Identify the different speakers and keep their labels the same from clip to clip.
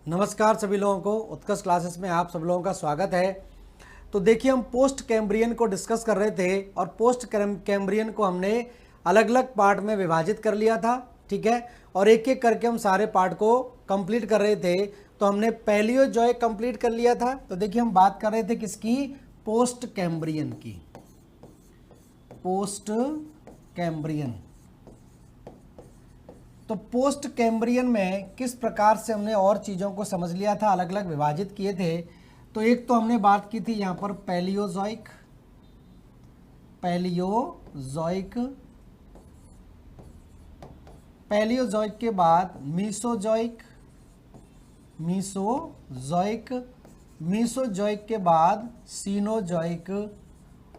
Speaker 1: नमस्कार सभी लोगों को, उत्कर्ष क्लासेस में आप सब लोगों का स्वागत है। तो देखिए, हम पोस्ट कैम्ब्रियन को डिस्कस कर रहे थे और पोस्ट कैम्ब्रियन को हमने अलग अलग पार्ट में विभाजित कर लिया था, ठीक है। और एक एक करके हम सारे पार्ट को कंप्लीट कर रहे थे। तो हमने पैलियोजोइक कंप्लीट कर लिया था। तो देखिए, हम बात कर रहे थे किसकी? पोस्ट कैम्ब्रियन की। Post Cambrian. तो पोस्ट कैम्ब्रियन में किस प्रकार से हमने और चीज़ों को समझ लिया था, अलग अलग विभाजित किए थे। तो एक तो हमने बात की थी यहाँ पर पैलियोजोइक, पैलियोजोइक के बाद मीसोजोइक, मीसोजोइक के बाद सीनोजोइक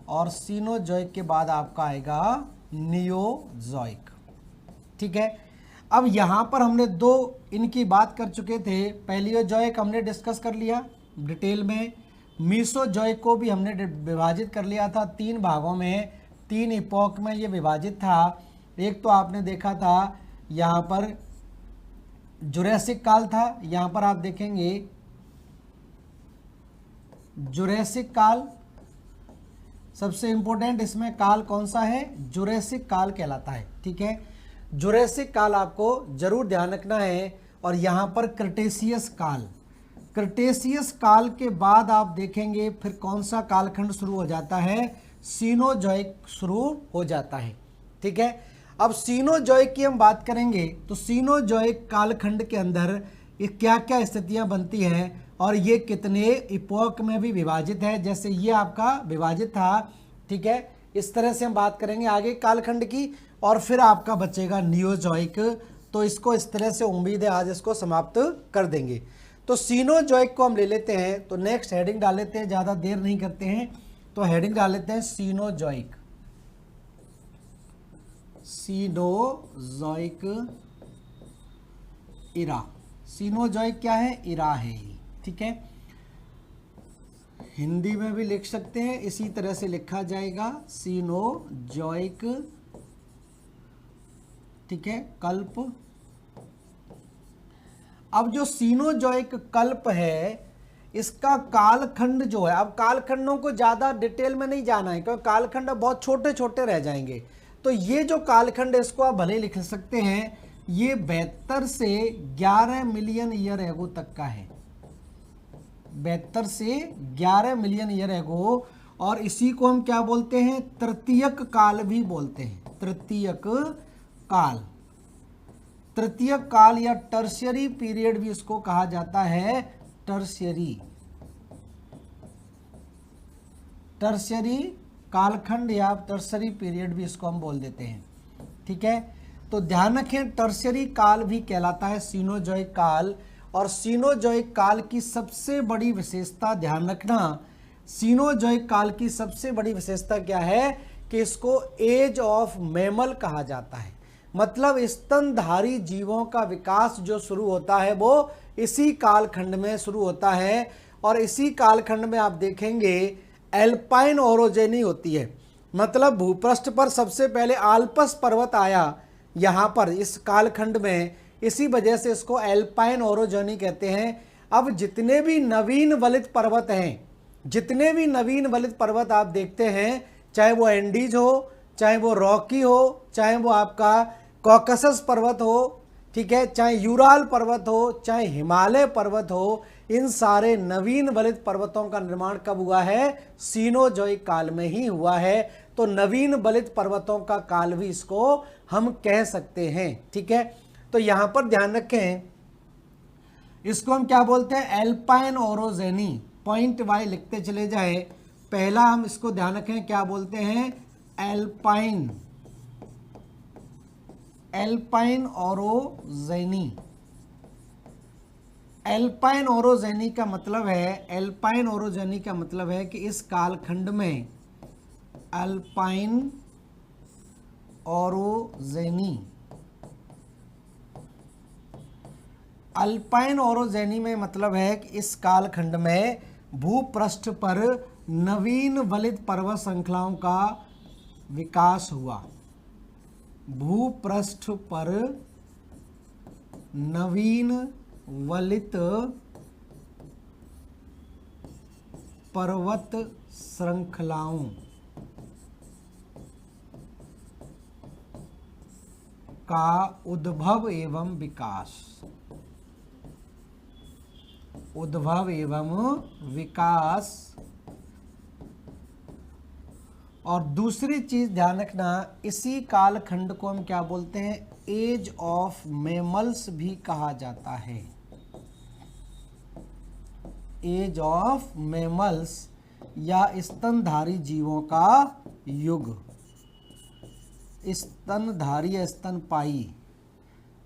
Speaker 1: और सीनोजोइक के बाद आपका आएगा नियोजोइक, ठीक है। अब यहाँ पर हमने दो इनकी बात कर चुके थे। पैलियोजोइक हमने डिस्कस कर लिया डिटेल में। मीसोजोइक को भी हमने विभाजित कर लिया था 3 भागों में, 3 इपोक में ये विभाजित था। एक तो आपने देखा था यहाँ पर जुरैसिक काल था, यहाँ पर आप देखेंगे जुरैसिक काल। सबसे इंपॉर्टेंट इसमें काल कौन सा है? जुरैसिक काल कहलाता है, ठीक है। जुरैसिक काल आपको जरूर ध्यान रखना है। और यहाँ पर क्रिटेशियस काल, क्रिटेशियस काल के बाद आप देखेंगे फिर कौन सा कालखंड शुरू हो जाता है? सीनोजोइक शुरू हो जाता है, ठीक है। अब सीनोजोइक की हम बात करेंगे तो सीनोजोइक कालखंड के अंदर ये क्या क्या स्थितियां बनती हैं और ये कितने इपोक में भी विभाजित है। जैसे ये आपका विभाजित था, ठीक है। इस तरह से हम बात करेंगे आगे कालखंड की। और फिर आपका बचेगा नियोजोइक। तो इसको इस तरह से उम्मीद है आज इसको समाप्त कर देंगे। तो सीनोजोइक को हम ले लेते हैं। तो नेक्स्ट हेडिंग डाल लेते हैं, ज़्यादा देर नहीं करते हैं। तो हेडिंग डाल लेते हैं सीनोजोइक, सीनोजोइक इरा। सीनोजोइक क्या है? इरा है, ठीक है। हिंदी में भी लिख सकते हैं, इसी तरह से लिखा जाएगा सीनोजोइक, ठीक है, कल्प। अब जो सीनोजोइक कल्प है इसका कालखंड जो है, अब कालखंडों को ज़्यादा डिटेल में नहीं जाना है क्योंकि कालखंड बहुत छोटे छोटे रह जाएंगे। तो ये जो कालखंड है इसको आप भले लिख सकते हैं, ये 72 से 11 मिलियन ईयर एगो तक का है। 72 से 11 मिलियन ईयर एगो। और इसी को हम क्या बोलते हैं? तृतीयक काल भी बोलते हैं। तृतीयक काल, तृतीयक काल या टर्शियरी पीरियड भी इसको कहा जाता है। टर्शियरी कालखंड या टर्शियरी पीरियड भी इसको हम बोल देते हैं, ठीक है। तो ध्यान रखें, टर्शियरी काल भी कहलाता है सीनोजोइक काल। और सीनोजोइक काल की सबसे बड़ी विशेषता ध्यान रखना, सीनोजोइक काल की सबसे बड़ी विशेषता क्या है कि इसको एज ऑफ मैमल कहा जाता है। मतलब स्तनधारी जीवों का विकास जो शुरू होता है वो इसी कालखंड में शुरू होता है। और इसी कालखंड में आप देखेंगे एल्पाइन ओरोजेनी होती है। मतलब भूपृष्ठ पर सबसे पहले आल्पस पर्वत आया यहाँ पर इस कालखंड में, इसी वजह से इसको एल्पाइन ओरोजेनी कहते हैं। अब जितने भी नवीन वलित पर्वत हैं, जितने भी नवीन वलित पर्वत आप देखते हैं, चाहे वो एंडीज हो, चाहे वो रॉकी हो, चाहे वो आपका कॉकसस पर्वत हो, ठीक है, चाहे यूराल पर्वत हो, चाहे हिमालय पर्वत हो, इन सारे नवीन वलित पर्वतों का निर्माण कब हुआ है? सीनोजोइक काल में ही हुआ है। तो नवीन वलित पर्वतों का काल भी इसको हम कह सकते हैं, ठीक है। तो यहां पर ध्यान रखें, इसको हम क्या बोलते हैं? Alpine orogeny. पॉइंट वाई लिखते चले जाए। पहला हम इसको ध्यान रखें, क्या बोलते हैं? Alpine, alpine orogeny. Alpine orogeny का मतलब है, एल्पाइन ओरोजेनी का मतलब है कि इस कालखंड में अल्पाइन ओरोजेनी, अल्पाइन ओरोजेनी में मतलब है कि इस कालखंड में भूपृष्ठ पर नवीन वलित पर्वत श्रृंखलाओं का विकास हुआ। भूपृष्ठ पर नवीन वलित पर्वत श्रृंखलाओं का उद्भव एवं विकास। उद्भव एवं विकास। और दूसरी चीज ध्यान रखना, इसी कालखंड को हम क्या बोलते हैं, एज ऑफ मैमल्स भी कहा जाता है। एज ऑफ मैमल्स या स्तनधारी जीवों का युग। स्तनधारी या स्तनपाई,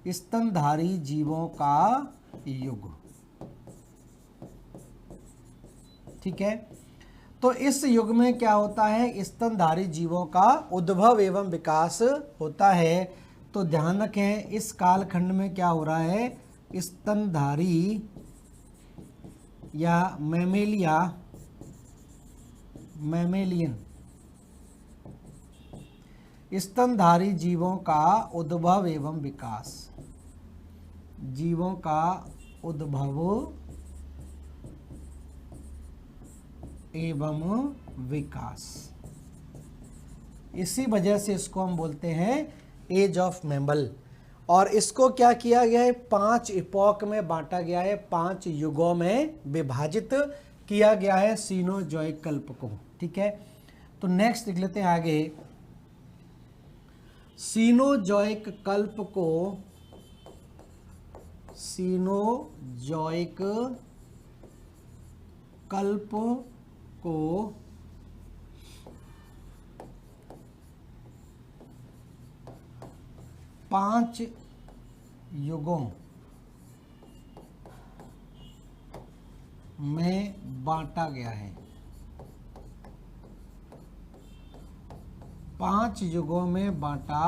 Speaker 1: स्तनधारी जीवों का युग। ठीक है, तो इस युग में क्या होता है, स्तनधारी जीवों का उद्भव एवं विकास होता है। तो ध्यान रखें, इस कालखंड में क्या हो रहा है, स्तनधारी या मैमेलिया, मैमेलियन स्तनधारी जीवों का उद्भव एवं विकास। जीवों का उद्भव एवं विकास। इसी वजह से इसको हम बोलते हैं एज ऑफ मैमल। और इसको क्या किया गया है, 5 इपॉक में बांटा गया है, 5 युगों में विभाजित किया गया है सीनोजॉइक कल्प को। ठीक है, तो नेक्स्ट देख लेते हैं आगे। सीनोजॉइक कल्प को, सीनोजॉइक कल्प को पांच युगों में बांटा गया है। 5 युगों में बांटा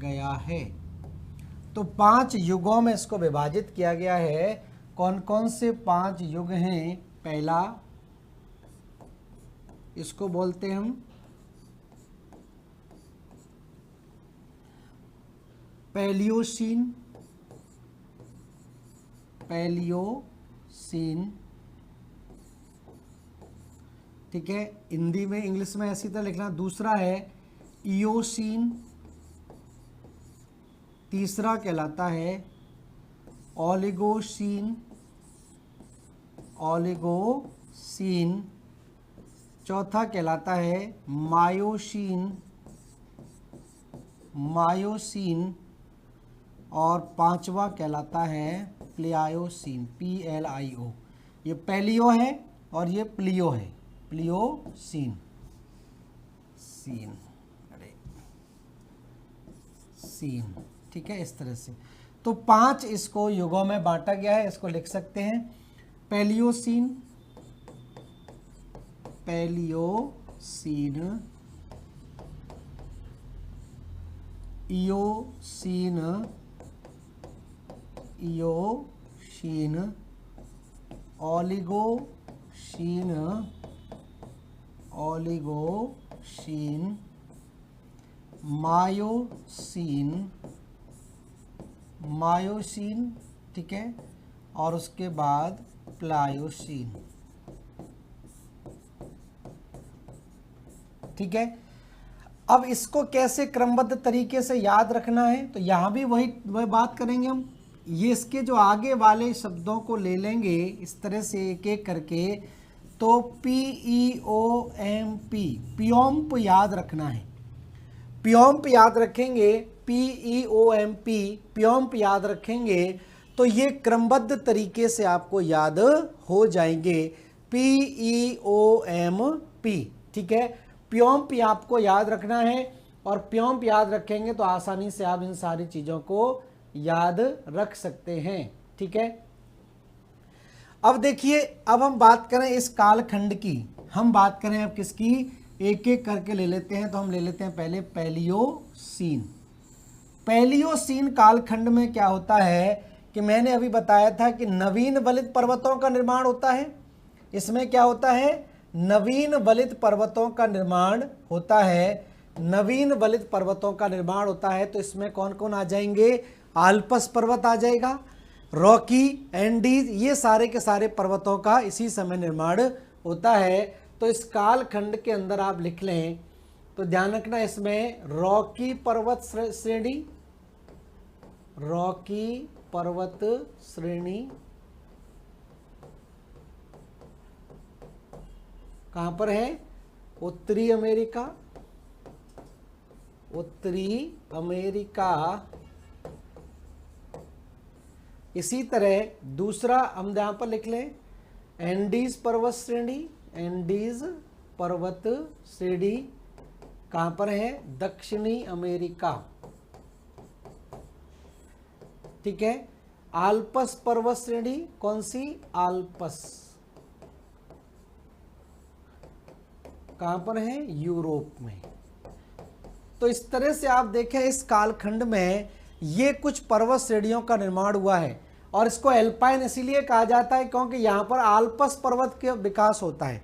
Speaker 1: गया है। तो 5 युगों में इसको विभाजित किया गया है। कौन कौन से 5 युग हैं? पहला, इसको बोलते हैं हम पैलियोसीन। पैलियोसीन, ठीक है, हिंदी में इंग्लिश में ऐसी तरह लिखना। दूसरा है इयोसीन। तीसरा कहलाता है ओलिगोसीन। ओलिगोसीन। चौथा कहलाता है मायोसीन। मायोसीन। और पांचवा कहलाता है प्लियोसीन। PLIO। ये पैलियो है और ये प्लियो है। प्लियोसीन। सीन, अरे सीन, ठीक है, इस तरह से। तो 5 इसको युगों में बांटा गया है। इसको लिख सकते हैं Paleocene, Paleocene, Eocene, Eocene, Oligocene, Oligocene, Miocene, Miocene, ठीक है, और उसके बाद प्लायोसीन। ठीक है, अब इसको कैसे क्रमबद्ध तरीके से याद रखना है, तो यहां भी वही बात करेंगे हम। ये इसके जो आगे वाले शब्दों को ले लेंगे इस तरह से एक एक करके। तो PEOMP, पियोम्प याद रखना है। पियोम्प याद रखेंगे, PEOMP, पियोम्प याद रखेंगे तो ये क्रमबद्ध तरीके से आपको याद हो जाएंगे। PEOMP, ठीक है, पियोम्प आपको याद रखना है। और पियोम्प याद रखेंगे तो आसानी से आप इन सारी चीजों को याद रख सकते हैं। ठीक है, अब देखिए, अब हम बात करें इस कालखंड की। हम बात करें अब किसकी, एक एक करके ले लेते हैं। तो हम ले लेते हैं पहले पैलियोसीन। पैलियोसीन कालखंड में क्या होता है कि मैंने अभी बताया था कि नवीन वलित पर्वतों का निर्माण होता है। इसमें क्या होता है, नवीन वलित पर्वतों का निर्माण होता है। नवीन वलित पर्वतों का निर्माण होता है तो इसमें कौन कौन आ जाएंगे, आल्पस पर्वत आ जाएगा, रॉकी, एंडीज, ये सारे के सारे पर्वतों का इसी समय निर्माण होता है। तो इस कालखंड के अंदर आप लिख लें तो ध्यान रखना, इसमें रॉकी पर्वत श्रेणी, रॉकी पर्वत श्रेणी कहां पर है? उत्तरी अमेरिका, उत्तरी अमेरिका। इसी तरह दूसरा हम यहां पर लिख लें एंडीज पर्वत श्रेणी, एंडीज पर्वत श्रेणी कहां पर है? दक्षिणी अमेरिका। ठीक है। आल्पस पर्वत श्रेणी कौन सी? आल्पस कहां पर है? यूरोप में। तो इस तरह से आप देखें इस कालखंड में ये कुछ पर्वत श्रेणियों का निर्माण हुआ है और इसको एल्पाइन इसीलिए कहा जाता है क्योंकि यहाँ पर आल्पस पर्वत के विकास होता है।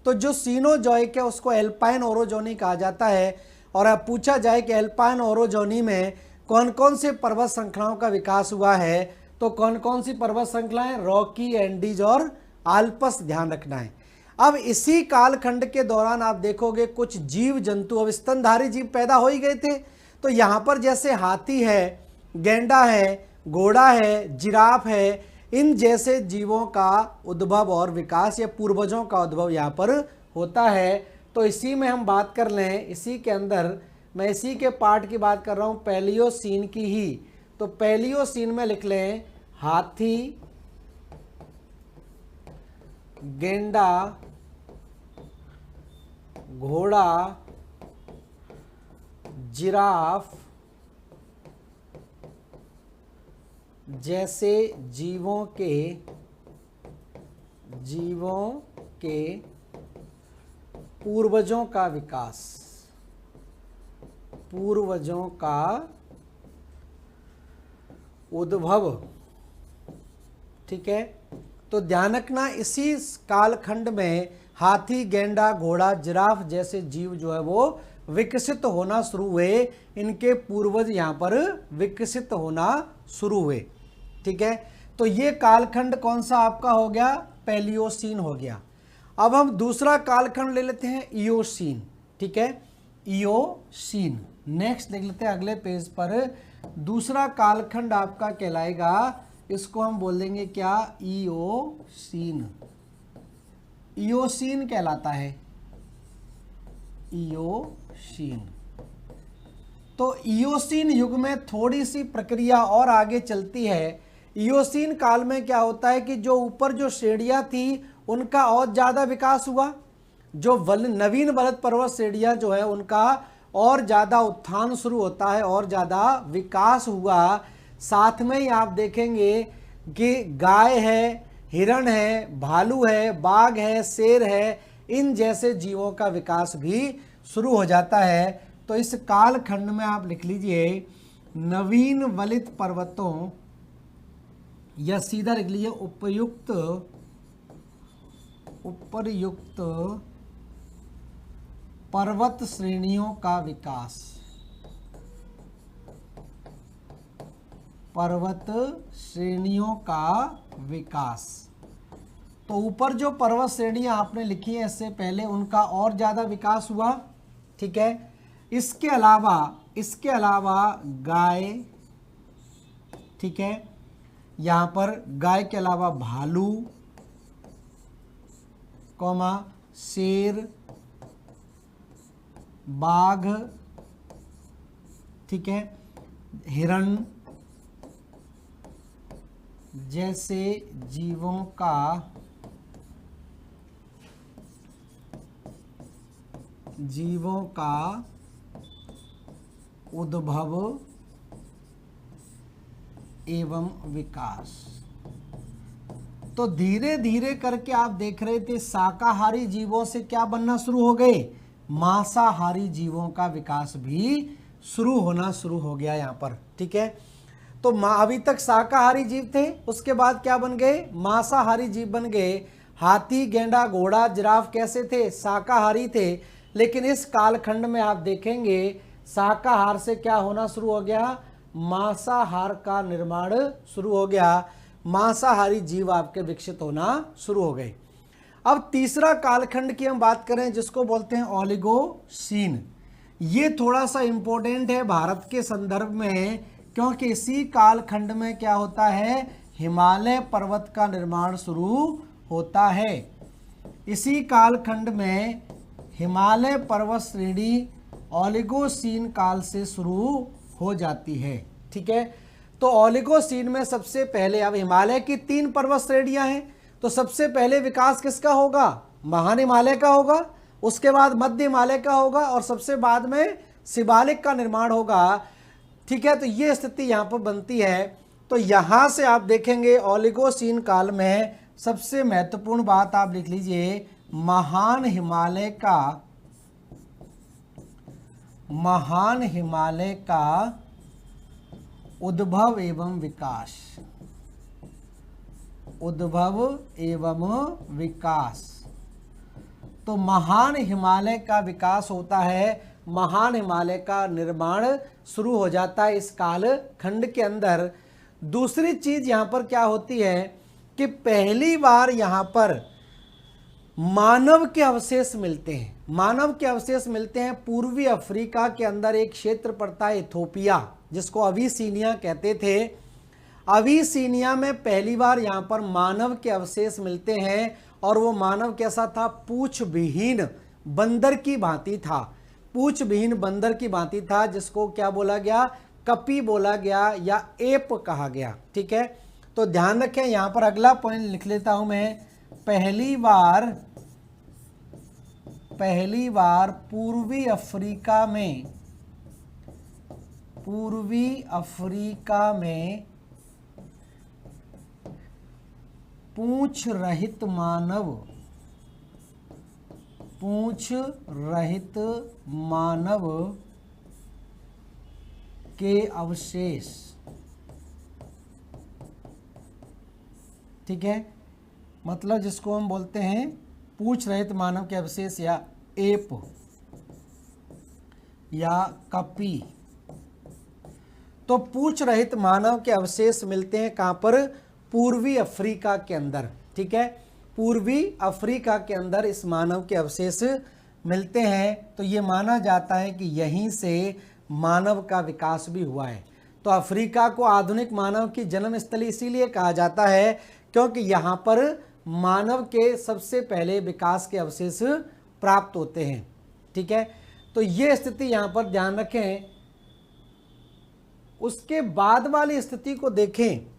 Speaker 1: तो जो सीनोजॉइक है उसको एल्पाइन ओरोजोनी कहा जाता है। और अब पूछा जाए कि एल्पाइन ओरोजोनी में कौन कौन से पर्वत श्रृंखलाओं का विकास हुआ है, तो कौन कौन सी पर्वत श्रृंखलाएं? रॉकी, एंडीज और आल्पस, ध्यान रखना है। अब इसी कालखंड के दौरान आप देखोगे कुछ जीव जंतु, अब स्तनधारी जीव पैदा हो ही गए थे। तो यहाँ पर जैसे हाथी है, गैंडा है, घोड़ा है, जिराफ है, इन जैसे जीवों का उद्भव और विकास या पूर्वजों का उद्भव यहाँ पर होता है। तो इसी में हम बात कर लें, इसी के अंदर मैं इसी के पार्ट की बात कर रहा हूँ, पैलियोसीन की ही। तो पैलियोसीन में लिख लें हाथी, गेंडा, घोड़ा, जिराफ जैसे जीवों के पूर्वजों का विकास, पूर्वजों का उद्भव। ठीक है। तो ध्यान रखना इसी कालखंड में हाथी, गेंडा, घोड़ा, जिराफ जैसे जीव जो है वो विकसित होना शुरू हुए, इनके पूर्वज यहाँ पर विकसित होना शुरू हुए। ठीक है। तो ये कालखंड कौन सा आपका हो गया? पैलियोसीन हो गया। अब हम दूसरा कालखंड ले लेते हैं इयोसीन। ठीक है, इयोसीन। नेक्स्ट देख लेते हैं अगले पेज पर। दूसरा कालखंड आपका कहलाएगा, इसको हम बोल देंगे क्या? इयोसीन। इयोसीन कहलाता है, इयोसीन। तो इयोसीन युग में थोड़ी सी प्रक्रिया और आगे चलती है। इयोसीन काल में क्या होता है कि जो ऊपर जो श्रेणियां थी उनका और ज्यादा विकास हुआ, जो नवीन वलद पर्वत श्रेणियां जो है उनका और ज्यादा उत्थान शुरू होता है और ज्यादा विकास हुआ। साथ में ही आप देखेंगे कि गाय है, हिरण है, भालू है, बाघ है, शेर है, इन जैसे जीवों का विकास भी शुरू हो जाता है। तो इस कालखंड में आप लिख लीजिए नवीन वलित पर्वतों, या सीधा लिख लीजिए उपर्युक्त पर्वत श्रेणियों का विकास, पर्वत श्रेणियों का विकास। तो ऊपर जो पर्वत श्रेणियां आपने लिखी है इससे पहले उनका और ज्यादा विकास हुआ। ठीक है। इसके अलावा गाय, ठीक है, यहां पर गाय के अलावा भालू, शेर, बाघ, ठीक है, हिरण जैसे जीवों का उद्भव एवं विकास। तो धीरे धीरे करके आप देख रहे थे शाकाहारी जीवों से क्या बनना शुरू हो गए? मांसाहारी जीवों का विकास भी शुरू हो गया यहाँ पर। ठीक है। तो अभी तक शाकाहारी जीव थे, उसके बाद क्या बन गए? मांसाहारी जीव बन गए। हाथी, गेंडा, घोड़ा, जिराफ कैसे थे? शाकाहारी थे। लेकिन इस कालखंड में आप देखेंगे शाकाहार से क्या होना शुरू हो गया? मांसाहार का निर्माण शुरू हो गया। मांसाहारी जीव आपके विकसित होना शुरू हो गए। अब तीसरा कालखंड की हम बात करें जिसको बोलते हैं ओलिगोसीन। ये थोड़ा सा इंपॉर्टेंट है भारत के संदर्भ में, क्योंकि इसी कालखंड में क्या होता है, हिमालय पर्वत का निर्माण शुरू होता है। इसी कालखंड में हिमालय पर्वत श्रेणी ओलिगोसीन काल से शुरू हो जाती है। ठीक है, तो ओलिगोसीन में सबसे पहले, अब हिमालय की 3 पर्वत श्रेणियां हैं, तो सबसे पहले विकास किसका होगा, महान हिमालय का होगा, उसके बाद मध्य हिमालय का होगा और सबसे बाद में शिवालिक का निर्माण होगा। ठीक है, तो ये स्थिति यहाँ पर बनती है। तो यहाँ से आप देखेंगे ओलिगोसीन काल में सबसे महत्वपूर्ण बात आप लिख लीजिए, महान हिमालय का उद्भव एवं विकास। तो महान हिमालय का विकास होता है, महान हिमालय का निर्माण शुरू हो जाता है इस काल खंड के अंदर। दूसरी चीज यहां पर क्या होती है कि पहली बार यहां पर मानव के अवशेष मिलते हैं। मानव के अवशेष मिलते हैं पूर्वी अफ्रीका के अंदर, एक क्षेत्र पड़ता है इथोपिया, जिसको अविसीनिया कहते थे। अविसीनिया में पहली बार यहाँ पर मानव के अवशेष मिलते हैं, और वो मानव कैसा था, पूछ विहीन बंदर की भांति था। पूछ विहीन बंदर की भांति था, जिसको क्या बोला गया, कपी बोला गया या एप कहा गया। ठीक है, तो ध्यान रखें, यहाँ पर अगला पॉइंट लिख लेता हूं मैं। पहली बार पूर्वी अफ्रीका में पूंछ रहित मानव के अवशेष। ठीक है, मतलब जिसको हम बोलते हैं पूंछ रहित मानव के अवशेष या एप या कपी। तो पूंछ रहित मानव के अवशेष मिलते हैं कहां पर, पूर्वी अफ्रीका के अंदर। ठीक है, पूर्वी अफ्रीका के अंदर इस मानव के अवशेष मिलते हैं। तो ये माना जाता है कि यहीं से मानव का विकास भी हुआ है। तो अफ्रीका को आधुनिक मानव की जन्मस्थली इसीलिए कहा जाता है क्योंकि यहाँ पर मानव के सबसे पहले विकास के अवशेष प्राप्त होते हैं। ठीक है, तो ये स्थिति यहाँ पर ध्यान रखें। उसके बाद वाली स्थिति को देखें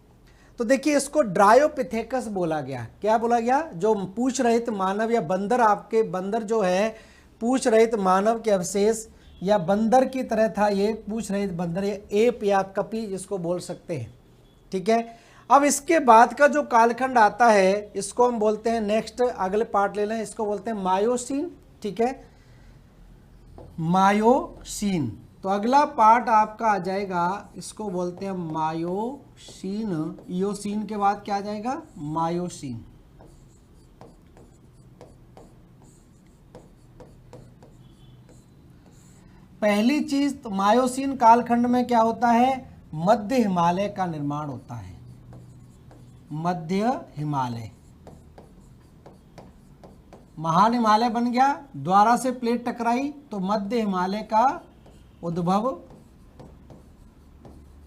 Speaker 1: तो देखिए, इसको ड्रायोपिथेकस बोला गया। क्या बोला गया, जो पूंछ रहित मानव या बंदर, आपके बंदर जो है पूंछ रहित मानव के अवशेष या बंदर की तरह था, ये पूंछ रहित बंदर, ये एप या कपी जिसको बोल सकते हैं। ठीक है, अब इसके बाद का जो कालखंड आता है इसको हम बोलते हैं, नेक्स्ट अगले पार्ट ले लें, इसको बोलते हैं मायोसीन। ठीक है, मायोसीन। तो अगला पार्ट आपका आ जाएगा, इसको बोलते हैं मायोसीन। इयोसीन के बाद क्या आ जाएगा, मायोसीन। पहली चीज तो मायोसीन कालखंड में क्या होता है, मध्य हिमालय का निर्माण होता है। मध्य हिमालय, महान हिमालय बन गया, द्वारा से प्लेट टकराई तो मध्य हिमालय का उद्भव,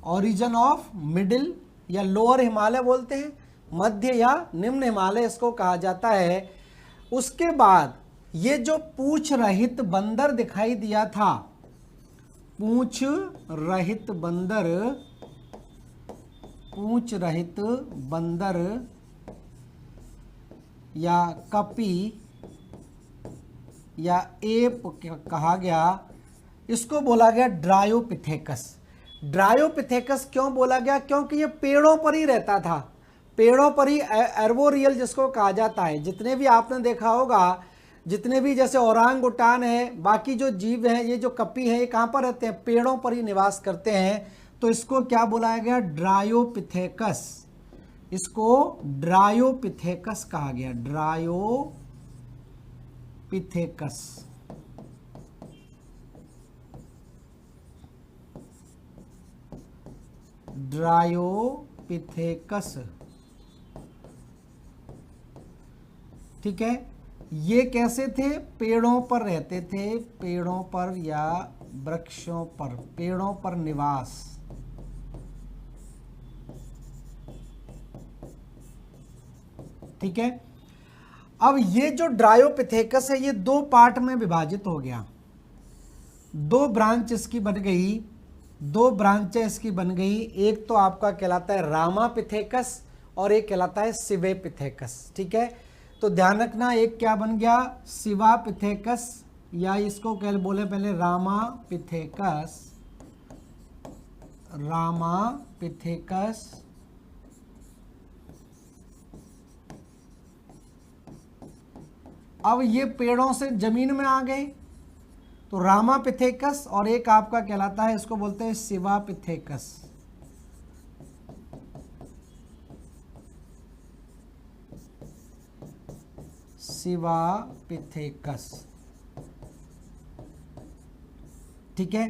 Speaker 1: ओरिजिन ऑफ मिडिल या लोअर हिमालय बोलते हैं, मध्य या निम्न हिमालय इसको कहा जाता है। उसके बाद ये जो पूंछ रहित बंदर दिखाई दिया था, पूंछ रहित बंदर या कपी या एप कहा गया, इसको बोला गया ड्रायोपिथेकस। ड्रायोपिथेकस क्यों बोला गया, क्योंकि ये पेड़ों पर ही रहता था, पेड़ों पर ही, एर्बोरियल जिसको कहा जाता है। जितने भी आपने देखा होगा, जितने भी जैसे ओरांग उटान है, बाकी जो जीव हैं, ये जो कपी है, ये कहाँ पर रहते हैं, पेड़ों पर ही निवास करते हैं। तो इसको क्या बुलाया गया, ड्रायोपिथेकस। इसको ड्रायोपिथेकस कहा गया, ड्रायोपिथेकस। ड्रायोपिथेकस ठीक है। ये कैसे थे? पेड़ों पर रहते थे, पेड़ों पर या वृक्षों पर, पेड़ों पर निवास। ठीक है। अब ये जो ड्रायोपिथेकस है ये दो पार्ट में विभाजित हो गया, दो ब्रांच इसकी बन गई, दो ब्रांचें इसकी बन गई। एक तो आपका कहलाता है रामापिथेकस और एक कहलाता है सिवेपिथेकस। ठीक है, तो ध्यान रखना, एक क्या बन गया? सिवापिथेकस, या इसको कह बोले पहले रामापिथेकस, रामापिथेकस। अब ये पेड़ों से जमीन में आ गए तो रामापिथेकस, और एक आपका कहलाता है, इसको बोलते हैं सिवापिथेकस। सिवापिथेकस। ठीक है,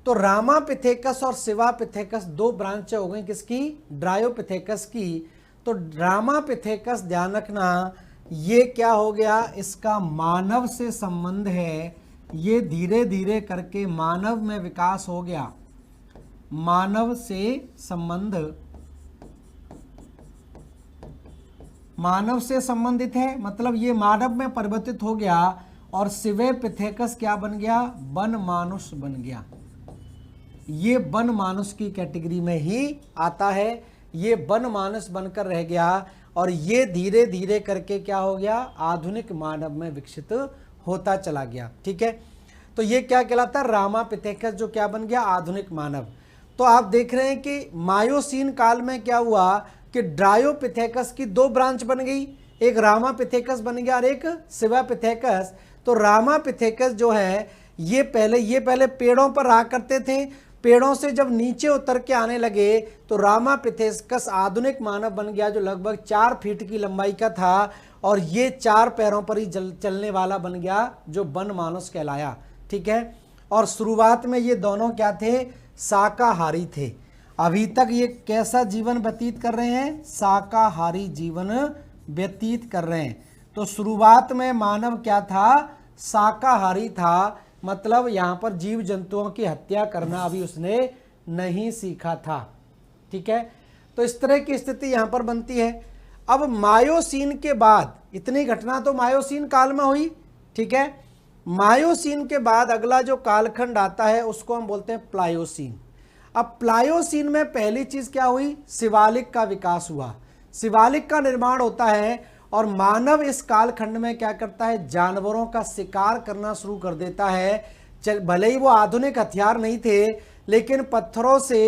Speaker 1: तो रामापिथेकस और सिवापिथेकस दो ब्रांच हो गई किसकी? ड्रायोपिथेकस की। तो रामापिथेकस ध्यान रखना, ये क्या हो गया? इसका मानव से संबंध है, ये धीरे धीरे करके मानव में विकास हो गया, मानव से संबंध, मानव से संबंधित है, मतलब ये मानव में परिवर्तित हो गया। और सिवेपिथेकस क्या बन गया? वन मानुष बन गया। ये वन मानुष की कैटेगरी में ही आता है, ये वन मानुष बनकर रह गया, और ये धीरे धीरे करके क्या हो गया? आधुनिक मानव में विकसित होता चला गया। ठीक है, तो ये क्या कहलाता है? रामापिथेकस, जो क्या बन गया? आधुनिक मानव। तो आप देख रहे हैं कि मायोसीन काल में क्या हुआ कि ड्रायोपिथेकस की दो ब्रांच बन गई, एक रामापिथेकस बन गया और एक सिवापिथेकस। तो रामापिथेकस जो है ये पहले पेड़ों पर रहा करते थे, पेड़ों से जब नीचे उतर के आने लगे तो रामापिथेकस आधुनिक मानव बन गया, जो लगभग 4 फीट की लंबाई का था, और ये 4 पैरों पर ही चलने वाला बन गया, जो वन मानुष कहलाया। ठीक है, और शुरुआत में ये दोनों क्या थे? शाकाहारी थे। अभी तक ये कैसा जीवन व्यतीत कर रहे हैं? शाकाहारी जीवन व्यतीत कर रहे हैं। तो शुरुआत में मानव क्या था? शाकाहारी था, मतलब यहाँ पर जीव जंतुओं की हत्या करना अभी उसने नहीं सीखा था। ठीक है, तो इस तरह की स्थिति यहाँ पर बनती है। अब मायोसीन के बाद, इतनी घटना तो मायोसीन काल में हुई। ठीक है, मायोसीन के बाद अगला जो कालखंड आता है उसको हम बोलते हैं प्लायोसीन। अब प्लायोसीन में पहली चीज क्या हुई? शिवालिक का विकास हुआ, शिवालिक का निर्माण होता है, और मानव इस कालखंड में क्या करता है? जानवरों का शिकार करना शुरू कर देता है। भले ही वो आधुनिक हथियार नहीं थे, लेकिन पत्थरों से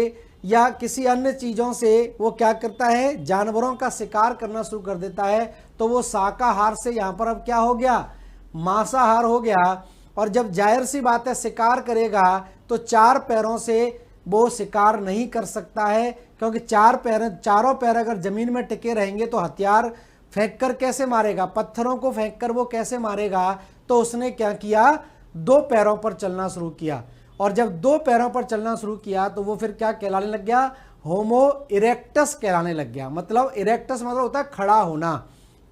Speaker 1: या किसी अन्य चीज़ों से वो क्या करता है? जानवरों का शिकार करना शुरू कर देता है। तो वो शाकाहार से यहाँ पर अब क्या हो गया? मांसाहार हो गया। और जब जाहिर सी बात है शिकार करेगा तो 4 पैरों से वो शिकार नहीं कर सकता है, क्योंकि चारों पैर अगर जमीन में टिके रहेंगे तो हथियार फेंक कर कैसे मारेगा? पत्थरों को फेंक कर वो कैसे मारेगा? तो उसने क्या किया? 2 पैरों पर चलना शुरू किया, और जब 2 पैरों पर चलना शुरू किया तो वो फिर क्या कहलाने लग गया? होमो इरेक्टस कहलाने लग गया। मतलब इरेक्टस मतलब होता है खड़ा होना,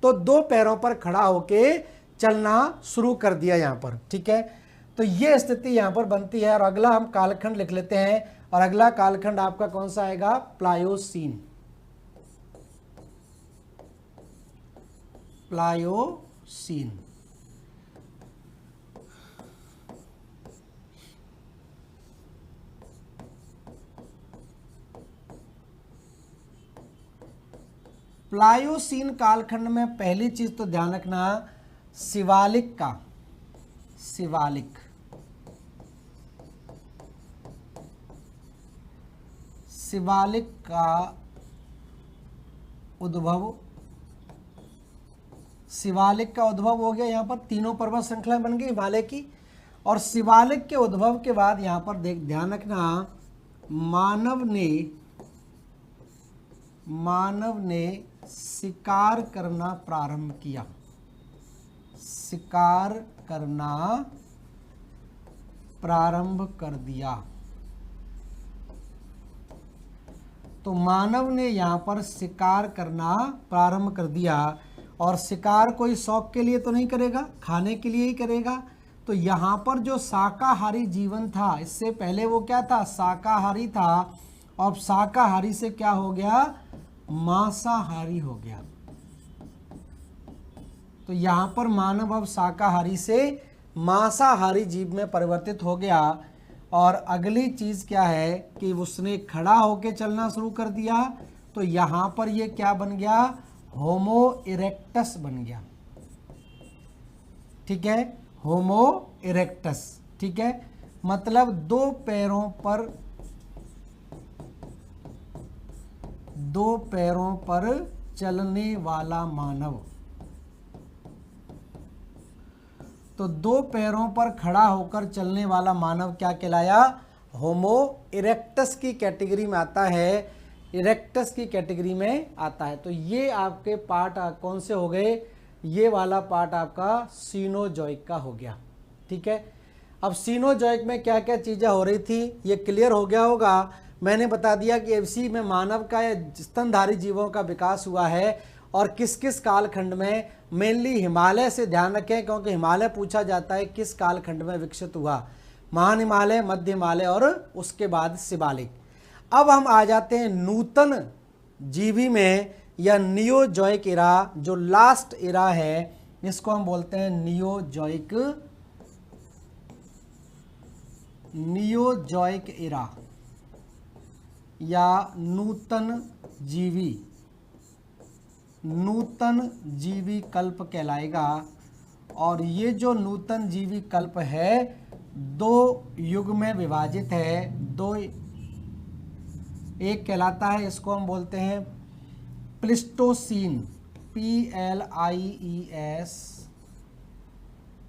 Speaker 1: तो 2 पैरों पर खड़ा होके चलना शुरू कर दिया यहाँ पर। ठीक है, तो ये स्थिति यहाँ पर बनती है। और अगला हम कालखंड लिख लेते हैं, और अगला कालखंड आपका कौन सा आएगा? प्लायोसीन। प्लायोसीन। प्लायोसीन कालखंड में पहली चीज तो ध्यान रखना, शिवालिक का, शिवालिक, शिवालिक का उद्भव, शिवालिक का उद्भव हो गया। यहाँ पर तीनों पर्वत श्रृंखलाएं बन गई हिमालय की, और शिवालिक के उद्भव के बाद यहाँ पर ध्यान रखना, मानव ने शिकार करना प्रारंभ किया, शिकार करना प्रारंभ कर दिया। तो मानव ने यहाँ पर शिकार करना प्रारंभ कर दिया, और शिकार कोई शौक के लिए तो नहीं करेगा, खाने के लिए ही करेगा। तो यहाँ पर जो शाकाहारी जीवन था, इससे पहले वो क्या था, शाकाहारी था, और शाकाहारी से क्या हो गया, मांसाहारी हो गया। तो यहाँ पर मानव अब शाकाहारी से मांसाहारी जीव में परिवर्तित हो गया। और अगली चीज क्या है कि उसने खड़ा होकर चलना शुरू कर दिया, तो यहाँ पर ये क्या बन गया, होमो इरेक्टस बन गया। ठीक है, होमो इरेक्टस। ठीक है, मतलब दो पैरों पर चलने वाला मानव। तो दो पैरों पर खड़ा होकर चलने वाला मानव क्या कहलाया, होमो इरेक्टस की कैटेगरी में आता है, इरेक्टस की कैटेगरी में आता है। तो ये आपके पार्ट कौन से हो गए, ये वाला पार्ट आपका सीनोजॉइक का हो गया। ठीक है, अब सीनोजॉइक में क्या क्या चीज़ें हो रही थी ये क्लियर हो गया होगा। मैंने बता दिया कि इसी में मानव का या स्तनधारी जीवों का विकास हुआ है, और किस किस कालखंड में, मेनली हिमालय से ध्यान रखें क्योंकि हिमालय पूछा जाता है किस कालखंड में विकसित हुआ, महान हिमालय, मध्य हिमालय और उसके बाद शिवालिक। अब हम आ जाते हैं नूतन जीवी में या नियोजॉइक इरा, जो लास्ट इरा है, इसको हम बोलते हैं नियोजॉइक इरा या नूतन जीवी कल्प कहलाएगा। और ये जो नूतन जीवी कल्प है दो युग में विभाजित है, एक कहलाता है, इसको हम बोलते हैं प्लिस्टोसीन, PLIES,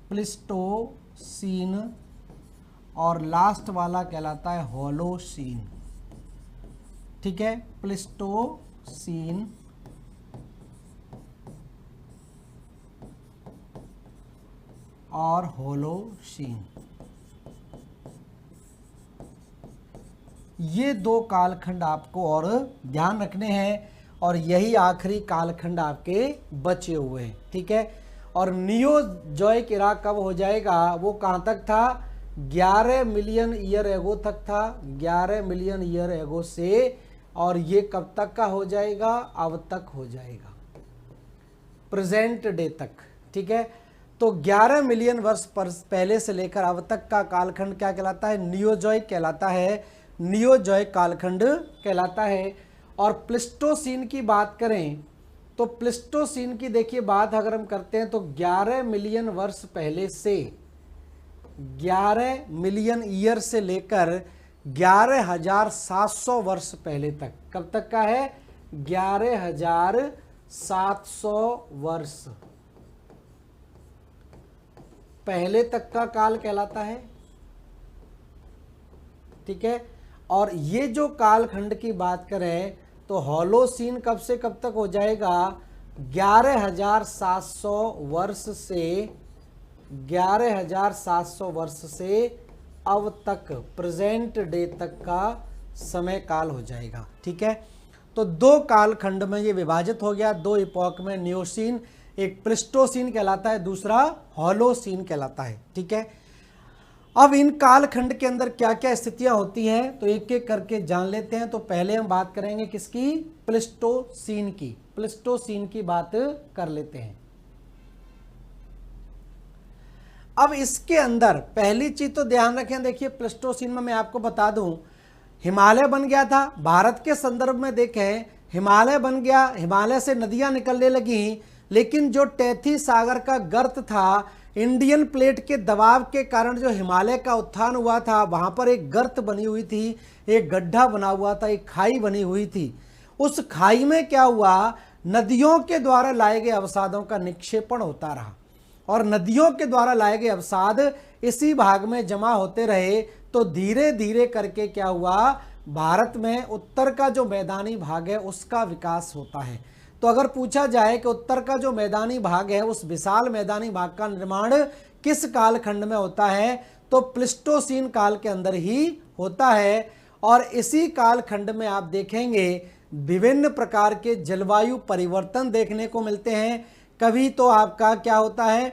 Speaker 1: प्लिस्टोसीन, और लास्ट वाला कहलाता है होलोसीन। ठीक है, प्लिस्टोसीन और होलोसीन, ये दो कालखंड आपको और ध्यान रखने हैं, और यही आखिरी कालखंड आपके बचे हुए हैं। ठीक है, और नियोजॉइक इरा कब हो जाएगा, वो कहाँ तक था, 11 मिलियन ईयर एगो तक था, 11 मिलियन ईयर एगो से, और ये कब तक का हो जाएगा, अब तक हो जाएगा, प्रेजेंट डे तक। ठीक है, तो 11 मिलियन वर्ष पहले से लेकर अब तक का कालखंड क्या कहलाता है, नियोजॉइक कहलाता है, नियोजॉइक कालखंड कहलाता है। और प्लिस्टोसीन की बात करें तो प्लिस्टोसीन की देखिए बात अगर हम करते हैं तो 11 मिलियन वर्ष पहले से, 11 मिलियन ईयर से लेकर 11,700 वर्ष पहले तक, कब तक का है, 11,700 वर्ष पहले तक का काल कहलाता है। ठीक है, और ये जो कालखंड की बात करें तो होलोसीन कब से कब तक हो जाएगा, 11,700 वर्ष से, 11,700 वर्ष से अब तक प्रेजेंट डे तक का समय काल हो जाएगा। ठीक है, तो दो कालखंड में ये विभाजित हो गया, दो इपॉक में, नियोसीन, एक प्लिस्टोसीन कहलाता है, दूसरा होलोसीन कहलाता है। ठीक है, अब इन कालखंड के अंदर क्या क्या स्थितियां होती हैं तो एक एक करके जान लेते हैं। तो पहले हम बात करेंगे किसकी, प्लिस्टोसीन की, प्लिस्टोसीन की बात कर लेते हैं। अब इसके अंदर पहली चीज तो ध्यान रखें, देखिए प्लिस्टोसीन में मैं आपको बता दूं, हिमालय बन गया था, भारत के संदर्भ में देखें हिमालय बन गया, हिमालय से नदियां निकलने लगी, लेकिन जो टैथी सागर का गर्त था, इंडियन प्लेट के दबाव के कारण जो हिमालय का उत्थान हुआ था, वहां पर एक गर्त बनी हुई थी, एक गड्ढा बना हुआ था, एक खाई बनी हुई थी। उस खाई में क्या हुआ, नदियों के द्वारा लाए गए अवसादों का निक्षेपण होता रहा, और नदियों के द्वारा लाए गए अवसाद इसी भाग में जमा होते रहे। तो धीरे धीरे करके क्या हुआ, भारत में उत्तर का जो मैदानी भाग है उसका विकास होता है। तो अगर पूछा जाए कि उत्तर का जो मैदानी भाग है, उस विशाल मैदानी भाग का निर्माण किस कालखंड में होता है, तो प्लिस्टोसीन काल के अंदर ही होता है। और इसी कालखंड में आप देखेंगे विभिन्न प्रकार के जलवायु परिवर्तन देखने को मिलते हैं। कभी तो आपका क्या होता है,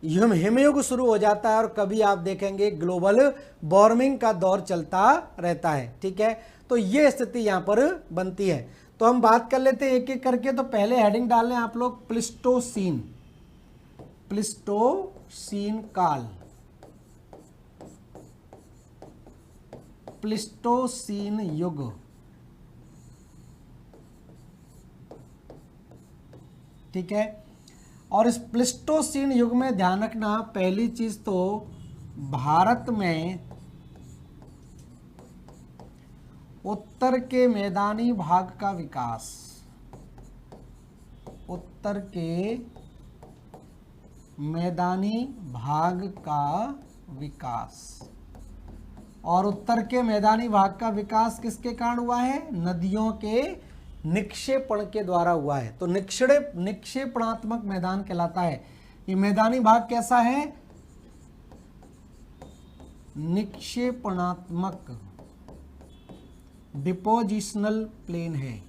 Speaker 1: हिमयुग शुरू हो जाता है, और कभी आप देखेंगे ग्लोबल वार्मिंग का दौर चलता रहता है। ठीक है, तो ये स्थिति यहां पर बनती है। तो हम बात कर लेते हैं एक एक करके। तो पहले हेडिंग डाल लें आप लोग, प्लिस्टोसीन, प्लिस्टोसीन काल, प्लिस्टोसीन युग। ठीक है, और इस प्लिस्टोसीन युग में ध्यान रखना, पहली चीज तो भारत में उत्तर के मैदानी भाग का विकास, उत्तर के मैदानी भाग का विकास, और उत्तर के मैदानी भाग का विकास किसके कारण हुआ है, नदियों के निक्षेपण के द्वारा हुआ है। तो निक्षेपणात्मक मैदान कहलाता है। ये मैदानी भाग कैसा है, निक्षेपणात्मक, डिपोजिशनल प्लेन है,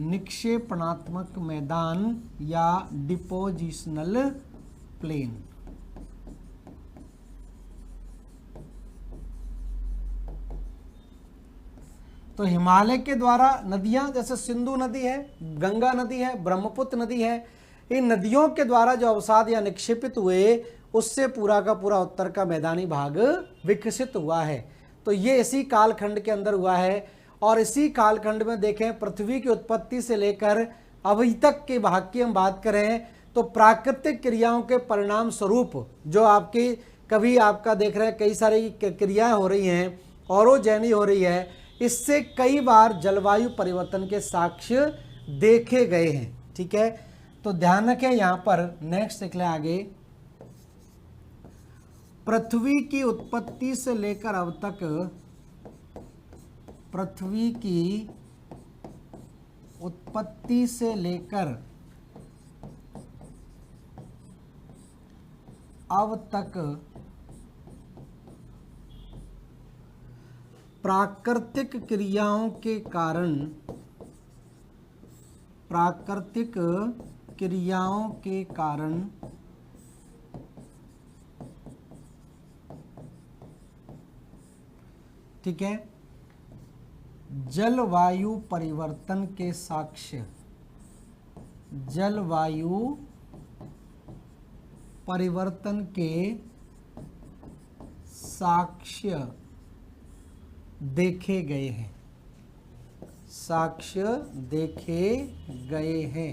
Speaker 1: निक्षेपणात्मक मैदान या डिपोजिशनल प्लेन। तो हिमालय के द्वारा नदियां, जैसे सिंधु नदी है, गंगा नदी है, ब्रह्मपुत्र नदी है, इन नदियों के द्वारा जो अवसाद या निक्षेपित हुए, उससे पूरा का पूरा उत्तर का मैदानी भाग विकसित हुआ है। तो ये इसी कालखंड के अंदर हुआ है। और इसी कालखंड में देखें, पृथ्वी की उत्पत्ति से लेकर अभी तक के भाग की हम बात करें तो प्राकृतिक क्रियाओं के परिणाम स्वरूप जो आपकी, कभी आपका देख रहे हैं कई सारी क्रियाएं हो रही हैं, ऑरोजेनी हो रही है, इससे कई बार जलवायु परिवर्तन के साक्ष्य देखे गए हैं। ठीक है, तो ध्यान रखें यहां पर। नेक्स्ट देख लें आगे, पृथ्वी की उत्पत्ति से लेकर अब तक, पृथ्वी की उत्पत्ति से लेकर अब तक प्राकृतिक क्रियाओं के कारण, प्राकृतिक क्रियाओं के कारण ठीक है, जलवायु परिवर्तन के साक्ष्य, जलवायु परिवर्तन के साक्ष्य देखे गए हैं, साक्ष्य देखे गए हैं।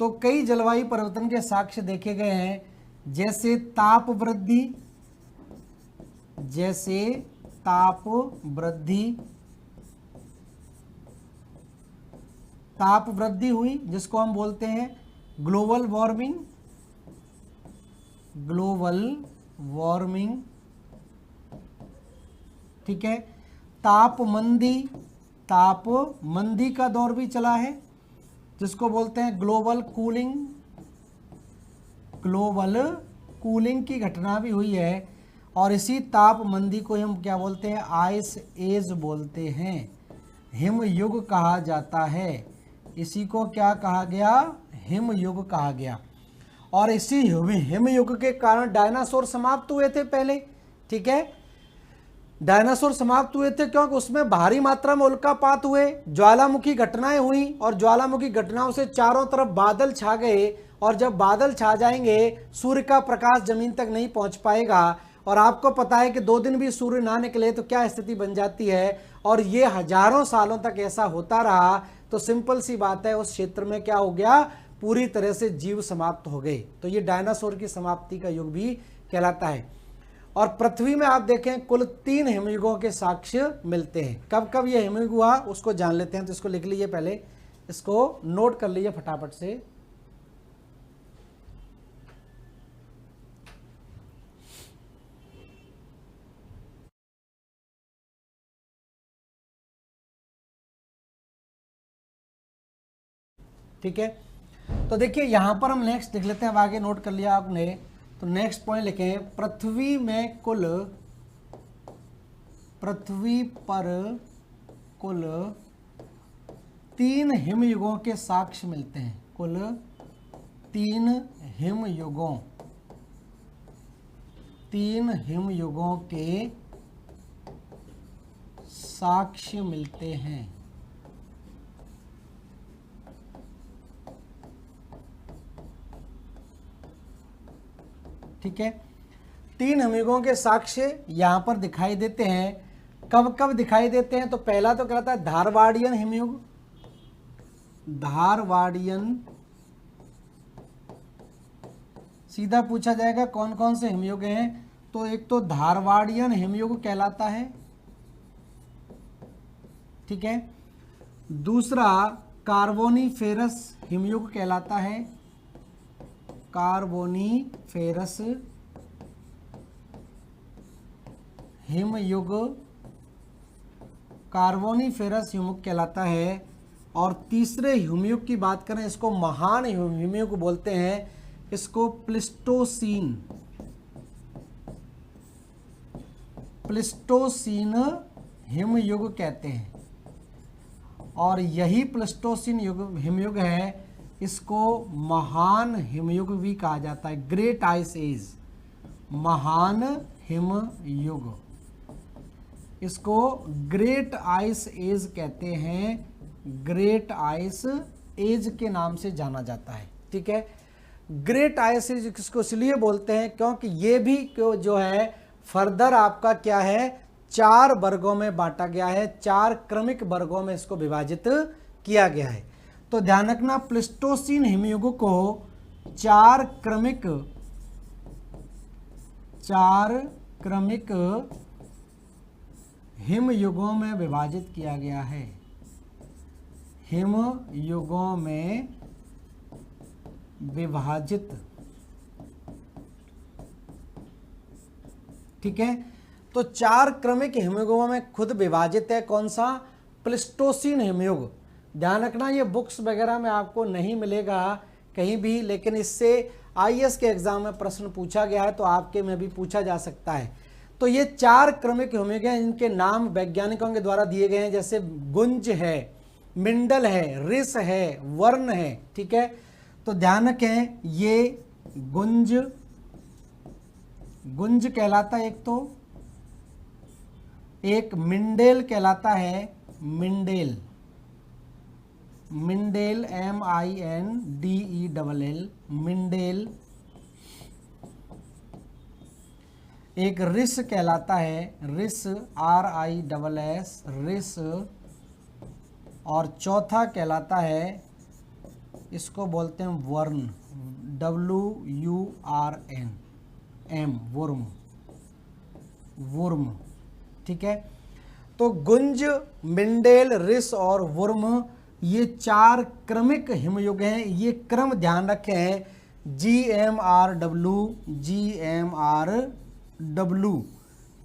Speaker 1: तो कई जलवायु परिवर्तन के साक्ष्य देखे गए हैं, जैसे ताप वृद्धि, जैसे ताप वृद्धि, ताप वृद्धि हुई जिसको हम बोलते हैं ग्लोबल वार्मिंग, ग्लोबल वार्मिंग। ठीक है, ताप मंदी, ताप मंदी का दौर भी चला है जिसको बोलते हैं ग्लोबल कूलिंग, ग्लोबल कूलिंग की घटना भी हुई है। और इसी ताप मंदी को हम क्या बोलते हैं, आइस एज बोलते हैं, हिम युग कहा जाता है। इसी को क्या कहा गया, हिम युग कहा गया। और इसी हिम युग के कारण डायनासोर समाप्त हुए थे पहले। ठीक है, डायनासोर समाप्त हुए थे क्योंकि उसमें भारी मात्रा में उल्कापात हुए, ज्वालामुखी घटनाएं हुई, और ज्वालामुखी घटनाओं से चारों तरफ बादल छा गए। और जब बादल छा जाएंगे, सूर्य का प्रकाश जमीन तक नहीं पहुंच पाएगा। और आपको पता है कि 2 दिन भी सूर्य ना निकले तो क्या स्थिति बन जाती है, और ये हजारों सालों तक ऐसा होता रहा। तो सिंपल सी बात है, उस क्षेत्र में क्या हो गया, पूरी तरह से जीव समाप्त हो गए। तो ये डायनासोर की समाप्ति का युग भी कहलाता है। और पृथ्वी में आप देखें कुल 3 हिमयुगों के साक्ष्य मिलते हैं। कब कब ये हिमयुग हुआ उसको जान लेते हैं। तो इसको लिख लीजिए, पहले इसको नोट कर लीजिए फटाफट से। ठीक है, तो देखिए यहां पर हम नेक्स्ट देख लेते हैं। अब आगे नोट कर लिया आपने, तो नेक्स्ट पॉइंट लिखें, पृथ्वी पर कुल 3 हिमयुगों के साक्ष्य मिलते हैं, कुल 3 हिमयुगों के साक्ष्य मिलते हैं। ठीक है, 3 हिमयुगों के साक्ष्य यहां पर दिखाई देते हैं। कब कब दिखाई देते हैं? तो पहला तो कहता है धारवाड़ियन हिमयुग। धारवाड़ियन, सीधा पूछा जाएगा कौन कौन से हिमयुग हैं, तो एक तो धारवाड़ियन हिमयुग कहलाता है। ठीक है, दूसरा कार्बोनीफेरस हिमयुग कहलाता है। कार्बोनीफेरस हिमयुग, कार्बोनीफेरस हिमयुग कहलाता है। और तीसरे हिमयुग की बात करें, इसको महान हिमयुग बोलते हैं, इसको प्लिस्टोसीन हिमयुग कहते हैं। और यही प्लिस्टोसीन हिमयुग है, इसको महान हिमयुग भी कहा जाता है, ग्रेट आइस एज, महान हिमयुग, इसको ग्रेट आइस एज कहते हैं, ग्रेट आइस एज के नाम से जाना जाता है। ठीक है, ग्रेट आइस एज किसको इसलिए बोलते हैं क्योंकि ये भी जो है फर्दर आपका क्या है, 4 वर्गों में बांटा गया है, 4 क्रमिक वर्गों में इसको विभाजित किया गया है। तो ध्यान रखना, प्लिस्टोसीन हिमयुग को 4 क्रमिक हिमयुगों में विभाजित किया गया है। हिमयुगों में विभाजित। ठीक है, तो 4 क्रमिक हिमयुगों में खुद विभाजित है कौन सा? प्लिस्टोसीन हिमयुग। ध्यान रखना, ये बुक्स वगैरह में आपको नहीं मिलेगा कहीं भी, लेकिन इससे आईएएस के एग्जाम में प्रश्न पूछा गया है, तो आपके में भी पूछा जा सकता है। तो ये 4 क्रमिक हिमयुग हैं, इनके नाम वैज्ञानिकों के द्वारा दिए गए हैं, जैसे गुंज है, मिंडल है, रिस है, वर्ण है। ठीक है, तो ध्यान रखें, ये गुंज कहलाता है, एक मिंडेल कहलाता है, मिंडेल MINDELL, मिंडेल। एक रिस कहलाता है, रिस RISS, रिस। और चौथा कहलाता है, इसको बोलते हैं वर्ण, WURN, वुर्म। ठीक है, तो गुंज, मिंडेल, रिस और वुर्म, ये 4 क्रमिक हिमयुग हैं। ये क्रम ध्यान रखें, GMRW,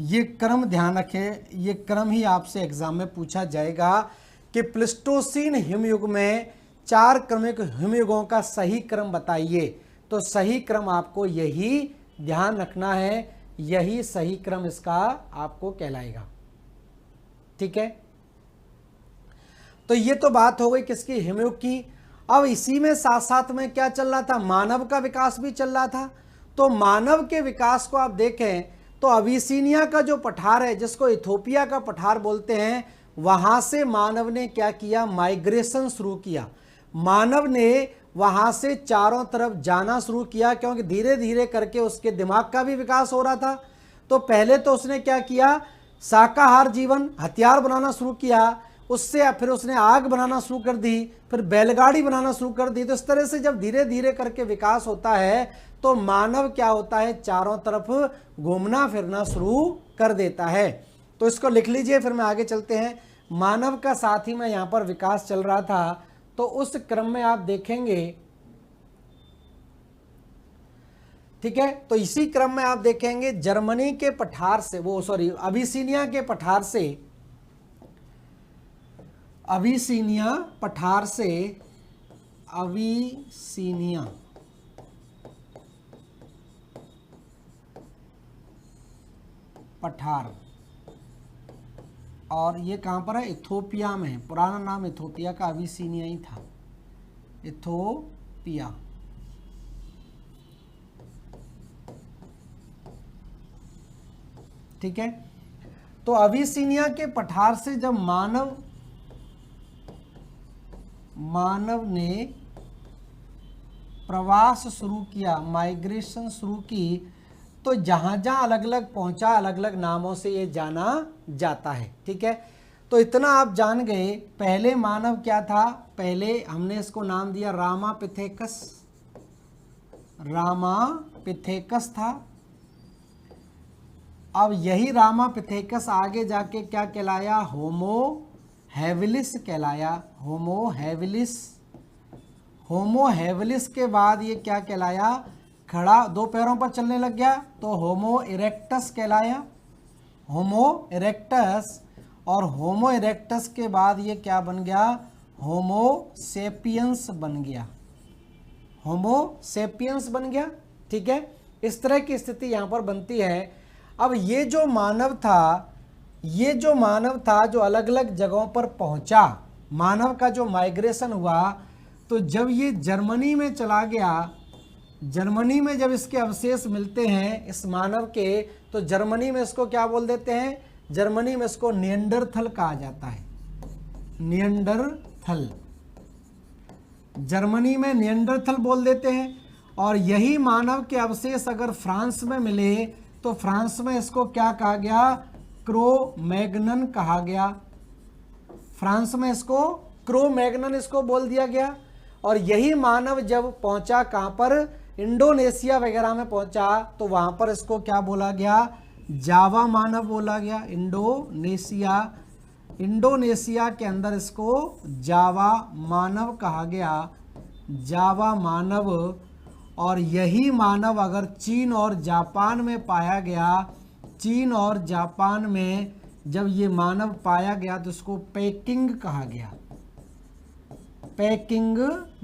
Speaker 1: ये क्रम ध्यान रखें, ये क्रम ही आपसे एग्जाम में पूछा जाएगा कि प्लिस्टोसीन हिमयुग में 4 क्रमिक हिमयुगों का सही क्रम बताइए। तो सही क्रम आपको यही ध्यान रखना है, यही सही क्रम इसका आपको कहलाएगा। ठीक है, तो ये तो बात हो गई किसकी? हिमयुग की। अब इसी में साथ साथ में क्या चल रहा था? मानव का विकास भी चल रहा था। तो मानव के विकास को आप देखें तो अबिसिनिया का जो पठार है, जिसको इथोपिया का पठार बोलते हैं, वहां से मानव ने क्या किया? माइग्रेशन शुरू किया। मानव ने वहां से चारों तरफ जाना शुरू किया, क्योंकि धीरे धीरे करके उसके दिमाग का भी विकास हो रहा था। तो पहले तो उसने क्या किया? शाकाहार जीवन, हथियार बनाना शुरू किया, उससे फिर उसने आग बनाना शुरू कर दी, फिर बैलगाड़ी बनाना शुरू कर दी। तो इस तरह से जब धीरे धीरे करके विकास होता है तो मानव क्या होता है? चारों तरफ घूमना फिरना शुरू कर देता है। तो इसको लिख लीजिए, फिर मैं आगे चलते हैं। मानव का साथ ही में यहां पर विकास चल रहा था, तो उस क्रम में आप देखेंगे, ठीक है, तो इसी क्रम में आप देखेंगे जर्मनी के पठार से, अबिसिनिया के पठार से, अबिसिनिया पठार और ये कहाँ पर है, इथोपिया में है। पुराना नाम इथोपिया का अबिसिनिया ही था, इथोपिया। ठीक है, तो अबिसिनिया के पठार से जब मानव ने प्रवास शुरू किया, माइग्रेशन शुरू की, तो जहाँ जहाँ अलग अलग पहुँचा, अलग अलग नामों से ये जाना जाता है। ठीक है, तो इतना आप जान गए। पहले मानव क्या था, पहले हमने इसको नाम दिया रामापिथेकस, रामापिथेकस था। अब यही रामापिथेकस आगे जाके क्या कहलाया, होमो हैविलिस कहलाया, होमो हैविलिस। होमो हैविलिस के बाद ये क्या कहलाया, खड़ा दो पैरों पर चलने लग गया, तो होमो इरेक्टस कहलाया, होमो इरेक्टस। और होमो इरेक्टस के बाद ये क्या बन गया, होमो सेपियंस बन गया, होमो सेपियंस बन गया। ठीक है, इस तरह की स्थिति यहाँ पर बनती है। अब ये जो मानव था, ये जो मानव था जो अलग अलग जगहों पर पहुंचा, मानव का जो माइग्रेशन हुआ, तो जब ये जर्मनी में चला गया, जर्मनी में जब इसके अवशेष मिलते हैं इस मानव के, तो जर्मनी में इसको क्या बोल देते हैं, जर्मनी में इसको निएंडरथल कहा जाता है, निएंडरथल, जर्मनी में निएंडरथल बोल देते हैं। और यही मानव के अवशेष अगर फ्रांस में मिले, तो फ्रांस में इसको क्या कहा गया, क्रो-मैग्नन कहा गया, फ्रांस में इसको क्रो-मैग्नन इसको बोल दिया गया। और यही मानव जब पहुंचा कहां पर, इंडोनेशिया वगैरह में पहुंचा, तो वहां पर इसको क्या बोला गया, जावा मानव बोला गया, इंडोनेशिया, इंडोनेशिया के अंदर इसको जावा मानव कहा गया, जावा मानव। और यही मानव अगर चीन और जापान में पाया गया, चीन और जापान में जब ये मानव पाया गया, तो इसको पेकिंग कहा गया, पेकिंग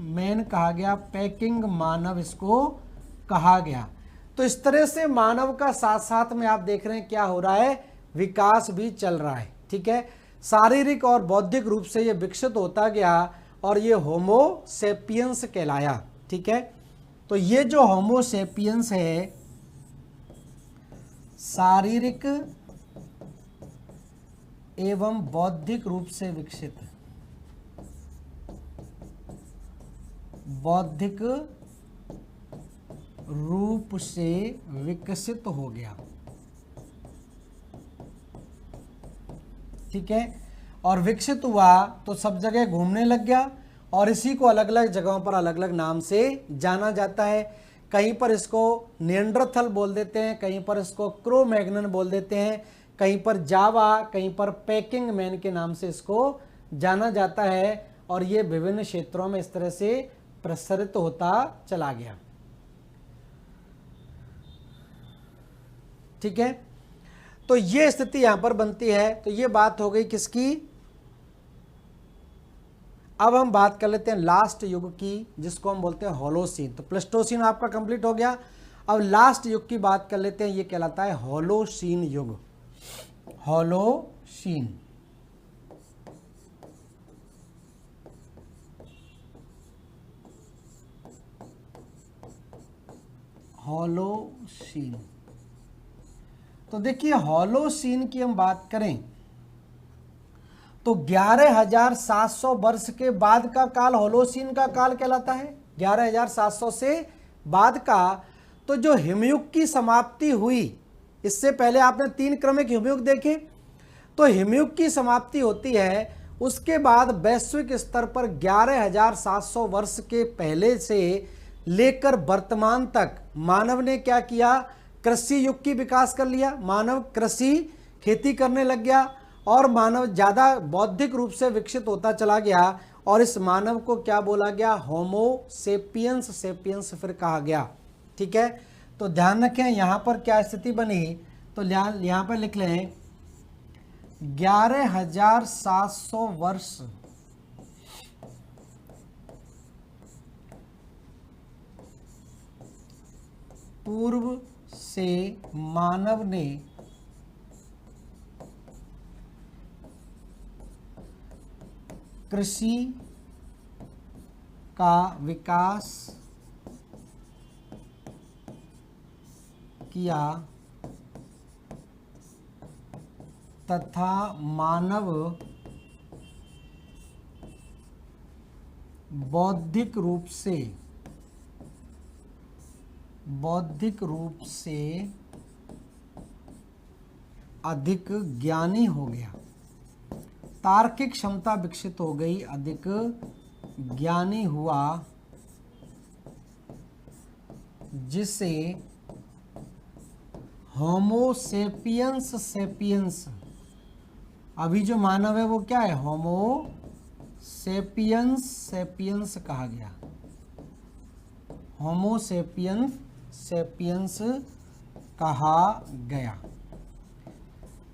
Speaker 1: मैन कहा गया, पेकिंग मानव इसको कहा गया। तो इस तरह से मानव का साथ साथ में आप देख रहे हैं क्या हो रहा है, विकास भी चल रहा है। ठीक है, शारीरिक और बौद्धिक रूप से ये विकसित होता गया और ये होमो सेपियंस कहलाया। ठीक है, तो ये जो होमो सेपियंस है, शारीरिक एवं बौद्धिक रूप से विकसित, बौद्धिक रूप से विकसित हो गया। ठीक है, और विकसित हुआ तो सब जगह घूमने लग गया, और इसी को अलग अलग जगहों पर अलग अलग नाम से जाना जाता है। कहीं पर इसको निएंडरथल बोल देते हैं, कहीं पर इसको क्रो-मैग्नन बोल देते हैं, कहीं पर जावा, कहीं पर पेकिंग मैन के नाम से इसको जाना जाता है। और ये विभिन्न क्षेत्रों में इस तरह से प्रसारित होता चला गया। ठीक है, तो ये स्थिति यहां पर बनती है। तो ये बात हो गई किसकी, अब हम बात कर लेते हैं लास्ट युग की, जिसको हम बोलते हैं होलोसीन। तो प्लेस्टोसीन आपका कंप्लीट हो गया, अब लास्ट युग की बात कर लेते हैं, ये कहलाता है होलोसीन युग, होलोसीन। होलोसीन, तो देखिए होलोसीन की हम बात करें तो 11,700 वर्ष के बाद का काल होलोसीन का काल कहलाता है। 11,700 से बाद का, तो जो हिमयुग की समाप्ति हुई, इससे पहले आपने 3 क्रमिक हिमयुग देखे, तो हिमयुग की समाप्ति होती है, उसके बाद वैश्विक स्तर पर 11,700 वर्ष के पहले से लेकर वर्तमान तक मानव ने क्या किया, कृषि युग की विकास कर लिया, मानव कृषि खेती करने लग गया, और मानव ज़्यादा बौद्धिक रूप से विकसित होता चला गया, और इस मानव को क्या बोला गया, होमो सेपियंस, सेपियंस फिर कहा गया। ठीक है, तो ध्यान रखें यहाँ पर क्या स्थिति बनी, तो यहाँ पर लिख लें 11,700 वर्ष पूर्व से मानव ने कृषि का विकास किया तथा मानव बौद्धिक रूप से अधिक ज्ञानी हो गया। तार्किक क्षमता विकसित हो गई, अधिक ज्ञानी हुआ, जिसे होमो सेपियंस अभी जो मानव है वो क्या है, होमो सेपियंस कहा गया। होमो सेपियंस कहा गया।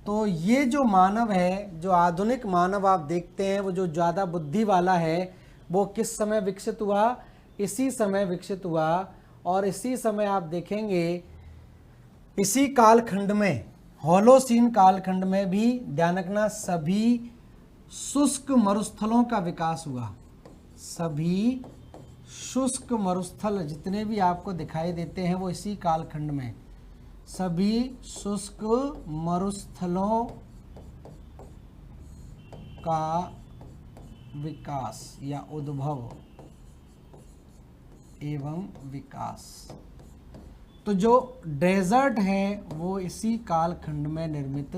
Speaker 1: तो ये जो मानव है, जो आधुनिक मानव आप देखते हैं, वो जो ज़्यादा बुद्धि वाला है, वो किस समय विकसित हुआ, इसी समय विकसित हुआ। और इसी समय आप देखेंगे इसी कालखंड में, होलोसीन कालखंड में भी ध्यान रखना, सभी शुष्क मरुस्थलों का विकास हुआ। सभी शुष्क मरुस्थल जितने भी आपको दिखाई देते हैं वो इसी कालखंड में, सभी शुष्क मरुस्थलों का विकास या उद्भव एवं विकास। तो जो डेजर्ट है वो इसी कालखंड में निर्मित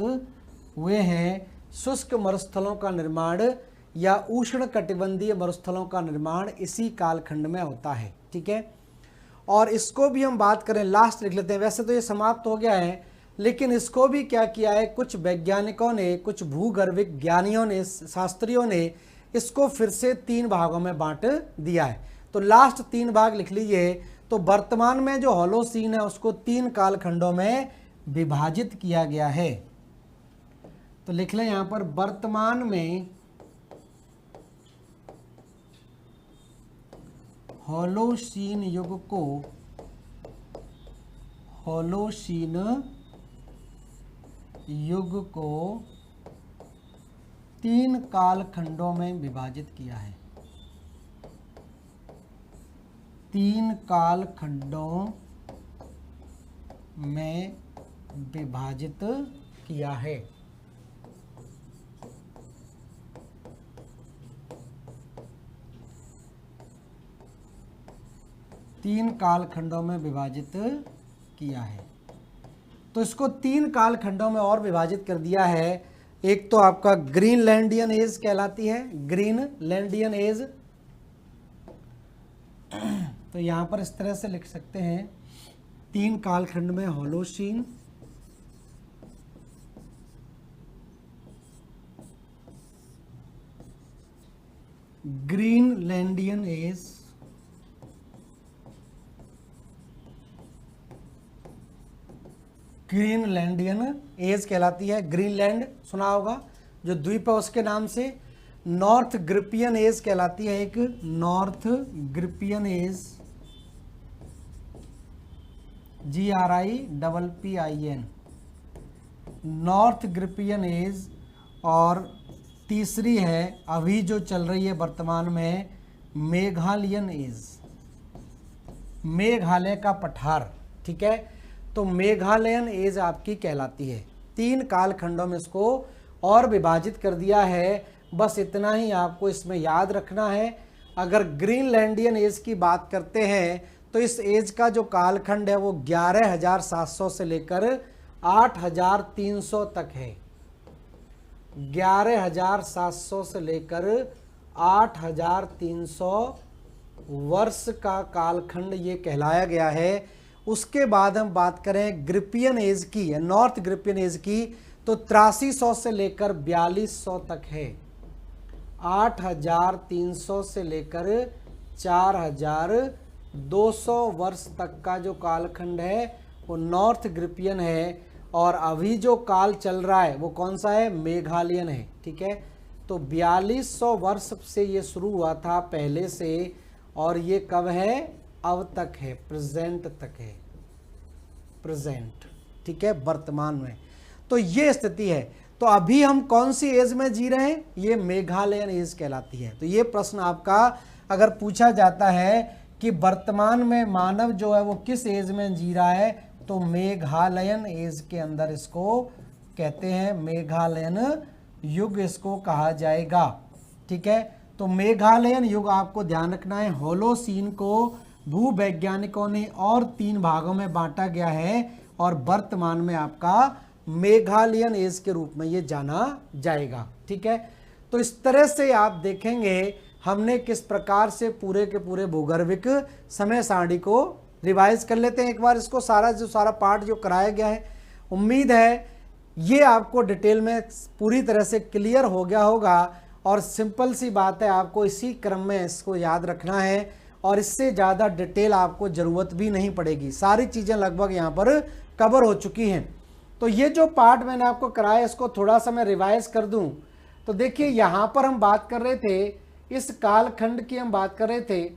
Speaker 1: हुए हैं। शुष्क मरुस्थलों का निर्माण या उष्ण कटिबंधीय मरुस्थलों का निर्माण इसी कालखंड में होता है। ठीक है, और इसको भी हम बात करें, लास्ट लिख लेते हैं। वैसे तो ये समाप्त हो गया है, लेकिन इसको भी क्या किया है, कुछ वैज्ञानिकों ने, कुछ भूगर्भिक ज्ञानियों ने, शास्त्रियों ने इसको फिर से 3 भागों में बांट दिया है। तो लास्ट 3 भाग लिख लीजिए। तो वर्तमान में जो होलोसीन है उसको 3 कालखंडों में विभाजित किया गया है। तो लिख लें यहां पर, वर्तमान में होलोसीन युग को युग को 3 कालखंडों में विभाजित किया है। 3 कालखंडों में विभाजित किया है। तीन कालखंडों में विभाजित किया है। तो इसको 3 कालखंडों में और विभाजित कर दिया है। एक तो आपका ग्रीनलैंडियन एज कहलाती है, ग्रीनलैंडियन एज। तो यहां पर इस तरह से लिख सकते हैं, 3 कालखंड में होलोसीन, ग्रीनलैंडियन एज, ग्रीनलैंडियन एज कहलाती है। ग्रीनलैंड सुना होगा, जो द्वीप है उसके नाम से। नॉर्थ ग्रिपियन एज कहलाती है, एक Northgrippian age, GRIPPIN, Northgrippian age. और तीसरी है अभी जो चल रही है वर्तमान में, मेघालयन एज, मेघालय का पठार। ठीक है, तो मेघालयन एज आपकी कहलाती है। 3 कालखंडों में इसको और विभाजित कर दिया है। बस इतना ही आपको इसमें याद रखना है। अगर ग्रीनलैंडियन एज की बात करते हैं तो इस एज का जो कालखंड है वो 11,700 से लेकर 8,300 तक है। 11,700 से लेकर 8,300 वर्ष का कालखंड ये कहलाया गया है। उसके बाद हम बात करें ग्रिपियन एज की, नॉर्थ ग्रिपियन एज की, तो 8300 से लेकर 4200 तक है। 8,300 से लेकर 4,200 वर्ष तक का जो कालखंड है वो नॉर्थ ग्रिपियन है। और अभी जो काल चल रहा है वो कौन सा है, मेघालयन है। ठीक है, तो 4200 वर्ष से ये शुरू हुआ था पहले से, और ये कब है, अब तक है, प्रेजेंट तक है, प्रेजेंट। ठीक है, वर्तमान में। तो ये स्थिति है। तो अभी हम कौन सी एज में जी रहे हैं, ये मेघालयन एज कहलाती है। तो ये प्रश्न आपका अगर पूछा जाता है कि वर्तमान में मानव जो है वो किस एज में जी रहा है, तो मेघालयन एज के अंदर इसको कहते हैं, मेघालयन युग इसको कहा जाएगा। ठीक है, तो मेघालयन युग आपको ध्यान रखना है। होलोसीन को भूवैज्ञानिकों ने और 3 भागों में बांटा गया है और वर्तमान में आपका मेघालयन एज के रूप में ये जाना जाएगा। ठीक है, तो इस तरह से आप देखेंगे हमने किस प्रकार से पूरे के पूरे भूगर्भिक समय सारणी को रिवाइज कर लेते हैं एक बार इसको, सारा पार्ट जो कराया गया है। उम्मीद है ये आपको डिटेल में पूरी तरह से क्लियर हो गया होगा और सिंपल सी बात है, आपको इसी क्रम में इसको याद रखना है और इससे ज़्यादा डिटेल आपको ज़रूरत भी नहीं पड़ेगी। सारी चीज़ें लगभग यहाँ पर कवर हो चुकी हैं। तो ये जो पार्ट मैंने आपको कराया इसको थोड़ा सा मैं रिवाइज कर दूं। तो देखिए यहाँ पर हम बात कर रहे थे, इस कालखंड की हम बात कर रहे थे,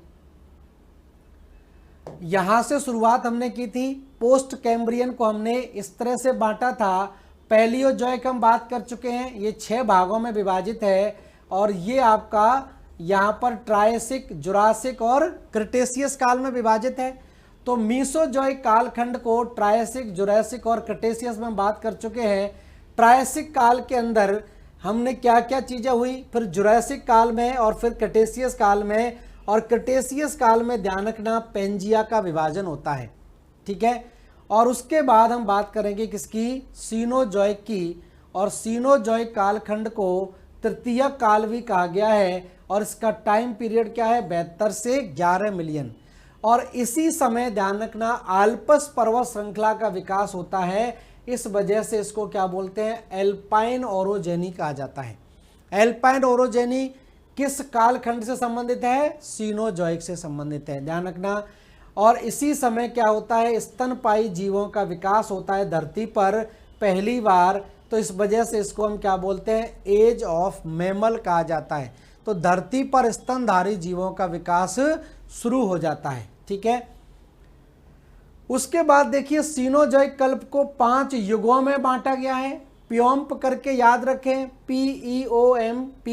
Speaker 1: यहाँ से शुरुआत हमने की थी। पोस्ट कैम्ब्रियन को हमने इस तरह से बांटा था। पैलियोजोइक हम बात कर चुके हैं, ये 6 भागों में विभाजित है और ये आपका यहाँ पर ट्रायसिक, जुरासिक और क्रिटेशियस काल में विभाजित है। तो मीसोजोइक कालखंड को ट्रायसिक, जुरासिक और क्रिटेशियस में बात कर चुके हैं। ट्रायसिक काल के अंदर हमने क्या क्या चीज़ें हुई, फिर जुरासिक काल में और फिर क्रिटेशियस काल में, और क्रिटेशियस काल में ध्यान रखना पेंजिया का विभाजन होता है। ठीक है, और उसके बाद हम बात करेंगे किसकी, सीनोजोइक की, और सीनोजोइक कालखंड को तृतीय काल भी कहा गया है और इसका टाइम पीरियड क्या है, 72 से 11 मिलियन। और इसी समय ध्यान रखना आल्पस पर्वत श्रृंखला का विकास होता है, इस वजह से इसको क्या बोलते हैं, एल्पाइन ओरोजेनी कहा जाता है। एल्पाइन ओरोजेनी किस कालखंड से संबंधित है, सीनोजोइक से संबंधित है, ध्यान रखना। और इसी समय क्या होता है, स्तनपायी जीवों का विकास होता है धरती पर पहली बार, तो इस वजह से इसको हम क्या बोलते हैं, एज ऑफ मैमल कहा जाता है। तो धरती पर स्तनधारी जीवों का विकास शुरू हो जाता है। ठीक है, उसके बाद देखिए सीनोजोइक कल्प को 5 युगों में बांटा गया है। प्योम्प करके याद रखें, PEOMP।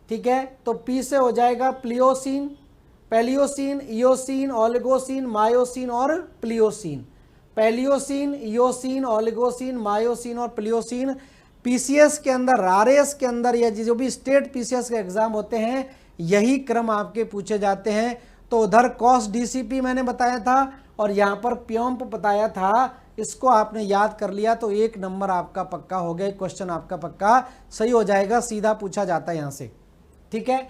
Speaker 1: ठीक है, तो पी से हो जाएगा Pliocene, Paleocene, Eocene, Oligocene, Miocene और Pliocene. Paleocene, Eocene, Oligocene, Miocene और प्लियोसीन। पीसीएस के अंदर, रारेस के अंदर, या जो भी स्टेट पीसीएस के एग्जाम होते हैं यही क्रम आपके पूछे जाते हैं। तो उधर कॉस डीसीपी मैंने बताया था और यहाँ पर प्योम्प बताया था, इसको आपने याद कर लिया तो 1 नंबर आपका पक्का हो गया, क्वेश्चन आपका पक्का सही हो जाएगा, सीधा पूछा जाता है यहाँ से। ठीक है,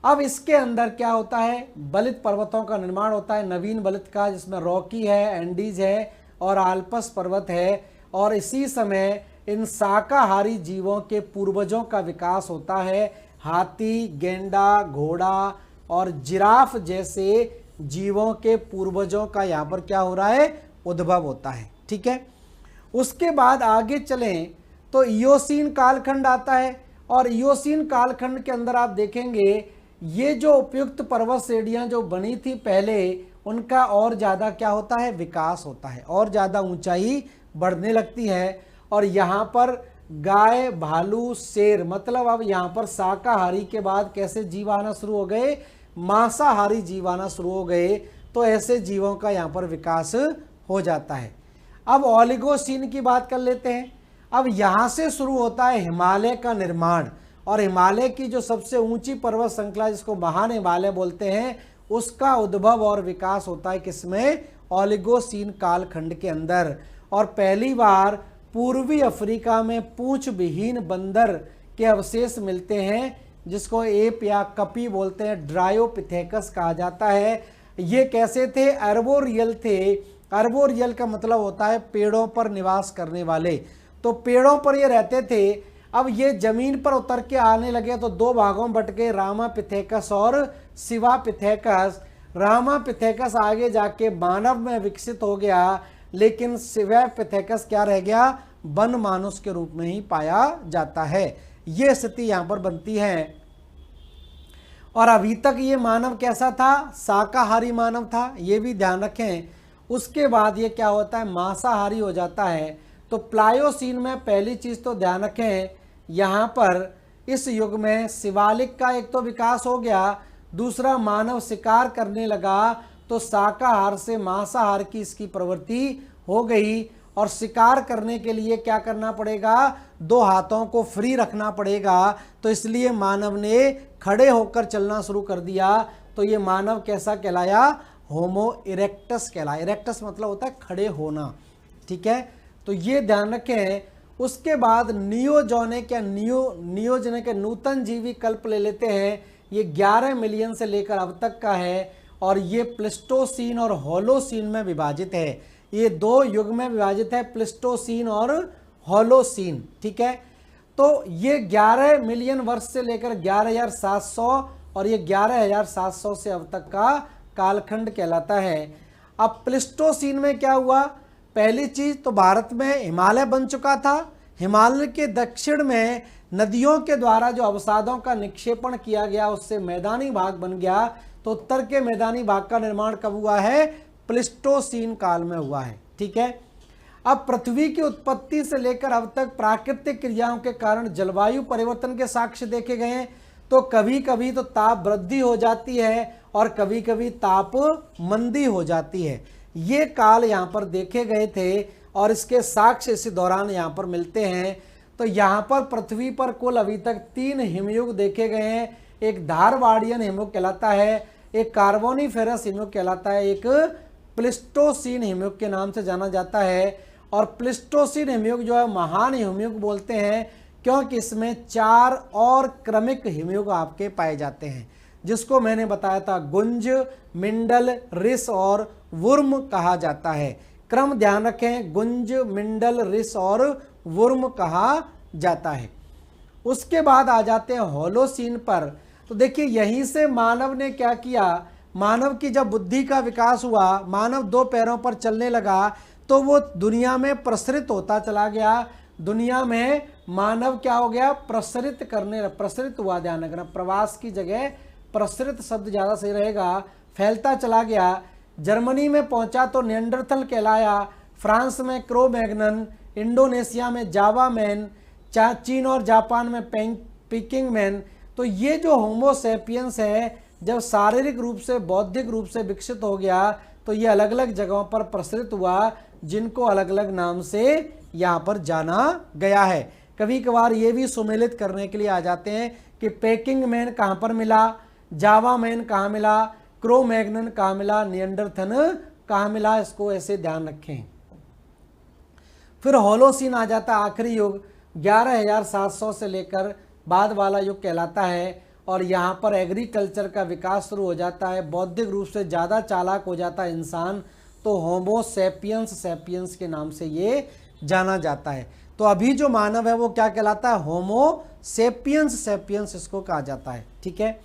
Speaker 1: अब इसके अंदर क्या होता है, बलित पर्वतों का निर्माण होता है, नवीन बलित का, जिसमें रॉकी है, एंडीज है और आल्पस पर्वत है। और इसी समय इन शाकाहारी जीवों के पूर्वजों का विकास होता है, हाथी, गेंडा, घोड़ा और जिराफ जैसे जीवों के पूर्वजों का यहाँ पर क्या हो रहा है, उद्भव होता है। ठीक है, उसके बाद आगे चलें तो इयोसीन कालखंड आता है और इयोसीन कालखंड के अंदर आप देखेंगे ये जो उपयुक्त पर्वत श्रेणियां जो बनी थी पहले, उनका और ज़्यादा क्या होता है, विकास होता है, और ज़्यादा ऊंचाई बढ़ने लगती है। और यहाँ पर गाय, भालू, शेर, मतलब अब यहाँ पर शाकाहारी के बाद कैसे जीव आना शुरू हो गए, मांसाहारी जीव आना शुरू हो गए। तो ऐसे जीवों का यहाँ पर विकास हो जाता है। अब ओलिगोसीन की बात कर लेते हैं। अब यहाँ से शुरू होता है हिमालय का निर्माण, और हिमालय की जो सबसे ऊंची पर्वत श्रृंखला जिसको महान हिमालय बोलते हैं, उसका उद्भव और विकास होता है किसमें, ओलिगोसीन कालखंड के अंदर। और पहली बार पूर्वी अफ्रीका में पूंछ विहीन बंदर के अवशेष मिलते हैं, जिसको एप या कपी बोलते हैं, ड्रायोपिथेकस कहा जाता है। ये कैसे थे, अर्बोरियल थे। अर्बोरियल का मतलब होता है पेड़ों पर निवास करने वाले, तो पेड़ों पर ये रहते थे। अब ये जमीन पर उतर के आने लगे तो 2 भागों में बट गए, रामापिथेकस और शिवापिथेकस। रामापिथेकस आगे जाके मानव में विकसित हो गया, लेकिन शिवापिथेकस क्या रह गया, वन मानुष के रूप में ही पाया जाता है। ये स्थिति यहाँ पर बनती है। और अभी तक ये मानव कैसा था, शाकाहारी मानव था, ये भी ध्यान रखें। उसके बाद ये क्या होता है, मांसाहारी हो जाता है। तो प्लायोसीन में पहली चीज तो ध्यान रखें, यहाँ पर इस युग में शिवालिक का एक तो विकास हो गया, दूसरा मानव शिकार करने लगा, तो शाकाहार से मांसाहार की इसकी प्रवृत्ति हो गई। और शिकार करने के लिए क्या करना पड़ेगा, दो हाथों को फ्री रखना पड़ेगा, तो इसलिए मानव ने खड़े होकर चलना शुरू कर दिया। तो ये मानव कैसा कहलाया, होमो इरेक्टस कहलाया। इरेक्टस मतलब होता है खड़े होना, ठीक है, तो ये ध्यान रखें। उसके बाद नियोजोनिक या नियोजनिक नूतन जीवी कल्प ले लेते हैं, ये 11 मिलियन से लेकर अब तक का है, और ये प्लिस्टोसीन और होलोसीन में विभाजित है। ये दो युग में विभाजित है, प्लिस्टोसीन और होलोसीन, ठीक है। तो ये 11 मिलियन वर्ष से लेकर 11,700 और ये 11,700 से अब तक का कालखंड कहलाता है। अब प्लिस्टोसीन में क्या हुआ, पहली चीज तो भारत में हिमालय बन चुका था। हिमालय के दक्षिण में नदियों के द्वारा जो अवसादों का निक्षेपण किया गया उससे मैदानी भाग बन गया। तो उत्तर के मैदानी भाग का निर्माण कब हुआ है, प्लिस्टोसीन काल में हुआ है, ठीक है। अब पृथ्वी की उत्पत्ति से लेकर अब तक प्राकृतिक क्रियाओं के कारण जलवायु परिवर्तन के साक्ष्य देखे गए हैं। तो कभी कभी तो ताप वृद्धि हो जाती है और कभी कभी ताप मंदी हो जाती है। ये काल यहाँ पर देखे गए थे और इसके साक्ष्य इसी दौरान यहाँ पर मिलते हैं। तो यहाँ पर पृथ्वी पर कुल अभी तक 3 हिमयुग देखे गए हैं। एक धारवाड़ियन हिमयुग कहलाता है, एक कार्बोनिफेरस हिमयुग कहलाता है, एक प्लिस्टोसीन हिमयुग के नाम से जाना जाता है। और प्लिस्टोसीन हिमयुग जो है महान हिमयुग बोलते हैं, क्योंकि इसमें 4 और क्रमिक हिमयुग आपके पाए जाते हैं, जिसको मैंने बताया था गुंज, मिंडल, रिस और वुर्म कहा जाता है। क्रम ध्यान रखें, गुंज, मिंडल, रिस और वुर्म कहा जाता है। उसके बाद आ जाते हैं होलोसीन पर। तो देखिए यहीं से मानव ने क्या किया, मानव की जब बुद्धि का विकास हुआ, मानव 2 पैरों पर चलने लगा, तो वो दुनिया में प्रसरित होता चला गया। दुनिया में मानव क्या हो गया, प्रसरित हुआ, ध्यान रखना, प्रवास की जगह प्रसरित शब्द ज़्यादा सही रहेगा, फैलता चला गया। जर्मनी में पहुंचा तो निएंडरथल कहलाया, फ्रांस में क्रो मैग्नन, इंडोनेशिया में जावा मैन, चीन और जापान में पीकिंग मैन। तो ये जो होमो सेपियंस है, जब शारीरिक रूप से बौद्धिक रूप से विकसित हो गया, तो ये अलग अलग जगहों पर प्रसरित हुआ, जिनको अलग अलग नाम से यहाँ पर जाना गया है। कभी कभार ये भी सुमेलित करने के लिए आ जाते हैं कि पेकिंग मैन कहाँ पर मिला, जावा मैन कहाँ मिला, क्रो मैग्नन कहाँ मिला, निएंडरथल कहाँ मिला, इसको ऐसे ध्यान रखें। फिर होलोसीन आ जाता है, आखिरी युग 11,700 से लेकर बाद वाला युग कहलाता है। और यहाँ पर एग्रीकल्चर का विकास शुरू हो जाता है, बौद्धिक रूप से ज़्यादा चालाक हो जाता है इंसान, तो होमो सेपियंस के नाम से ये जाना जाता है। तो अभी जो मानव है वो क्या कहलाता है, होमो सेपियंस इसको कहा जाता है, ठीक है।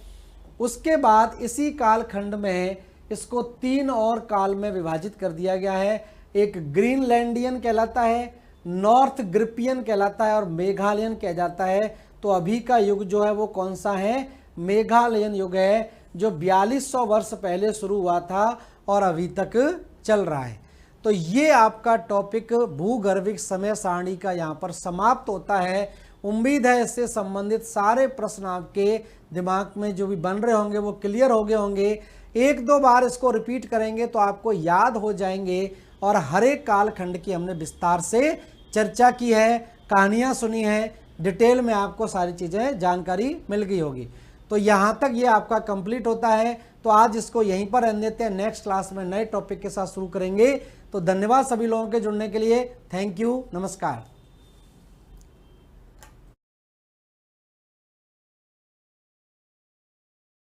Speaker 1: उसके बाद इसी कालखंड में इसको 3 और काल में विभाजित कर दिया गया है। एक ग्रीनलैंडियन कहलाता है, नॉर्थ ग्रिपियन कहलाता है और मेघालयन कह जाता है। तो अभी का युग जो है वो कौन सा है, मेघालयन युग है, जो 4200 वर्ष पहले शुरू हुआ था और अभी तक चल रहा है। तो ये आपका टॉपिक भूगर्भिक समय सारणी का यहाँ पर समाप्त होता है। उम्मीद है इससे संबंधित सारे प्रश्न आपके दिमाग में जो भी बन रहे होंगे वो क्लियर हो गए होंगे। 1-2 बार इसको रिपीट करेंगे तो आपको याद हो जाएंगे। और हर एक कालखंड की हमने विस्तार से चर्चा की है, कहानियाँ सुनी है, डिटेल में आपको सारी चीज़ें जानकारी मिल गई होगी। तो यहाँ तक ये आपका कंप्लीट होता है। तो आज इसको यहीं पर रहने देते हैं, नेक्स्ट क्लास में नए टॉपिक के साथ शुरू करेंगे। तो धन्यवाद सभी लोगों के जुड़ने के लिए, थैंक यू, नमस्कार।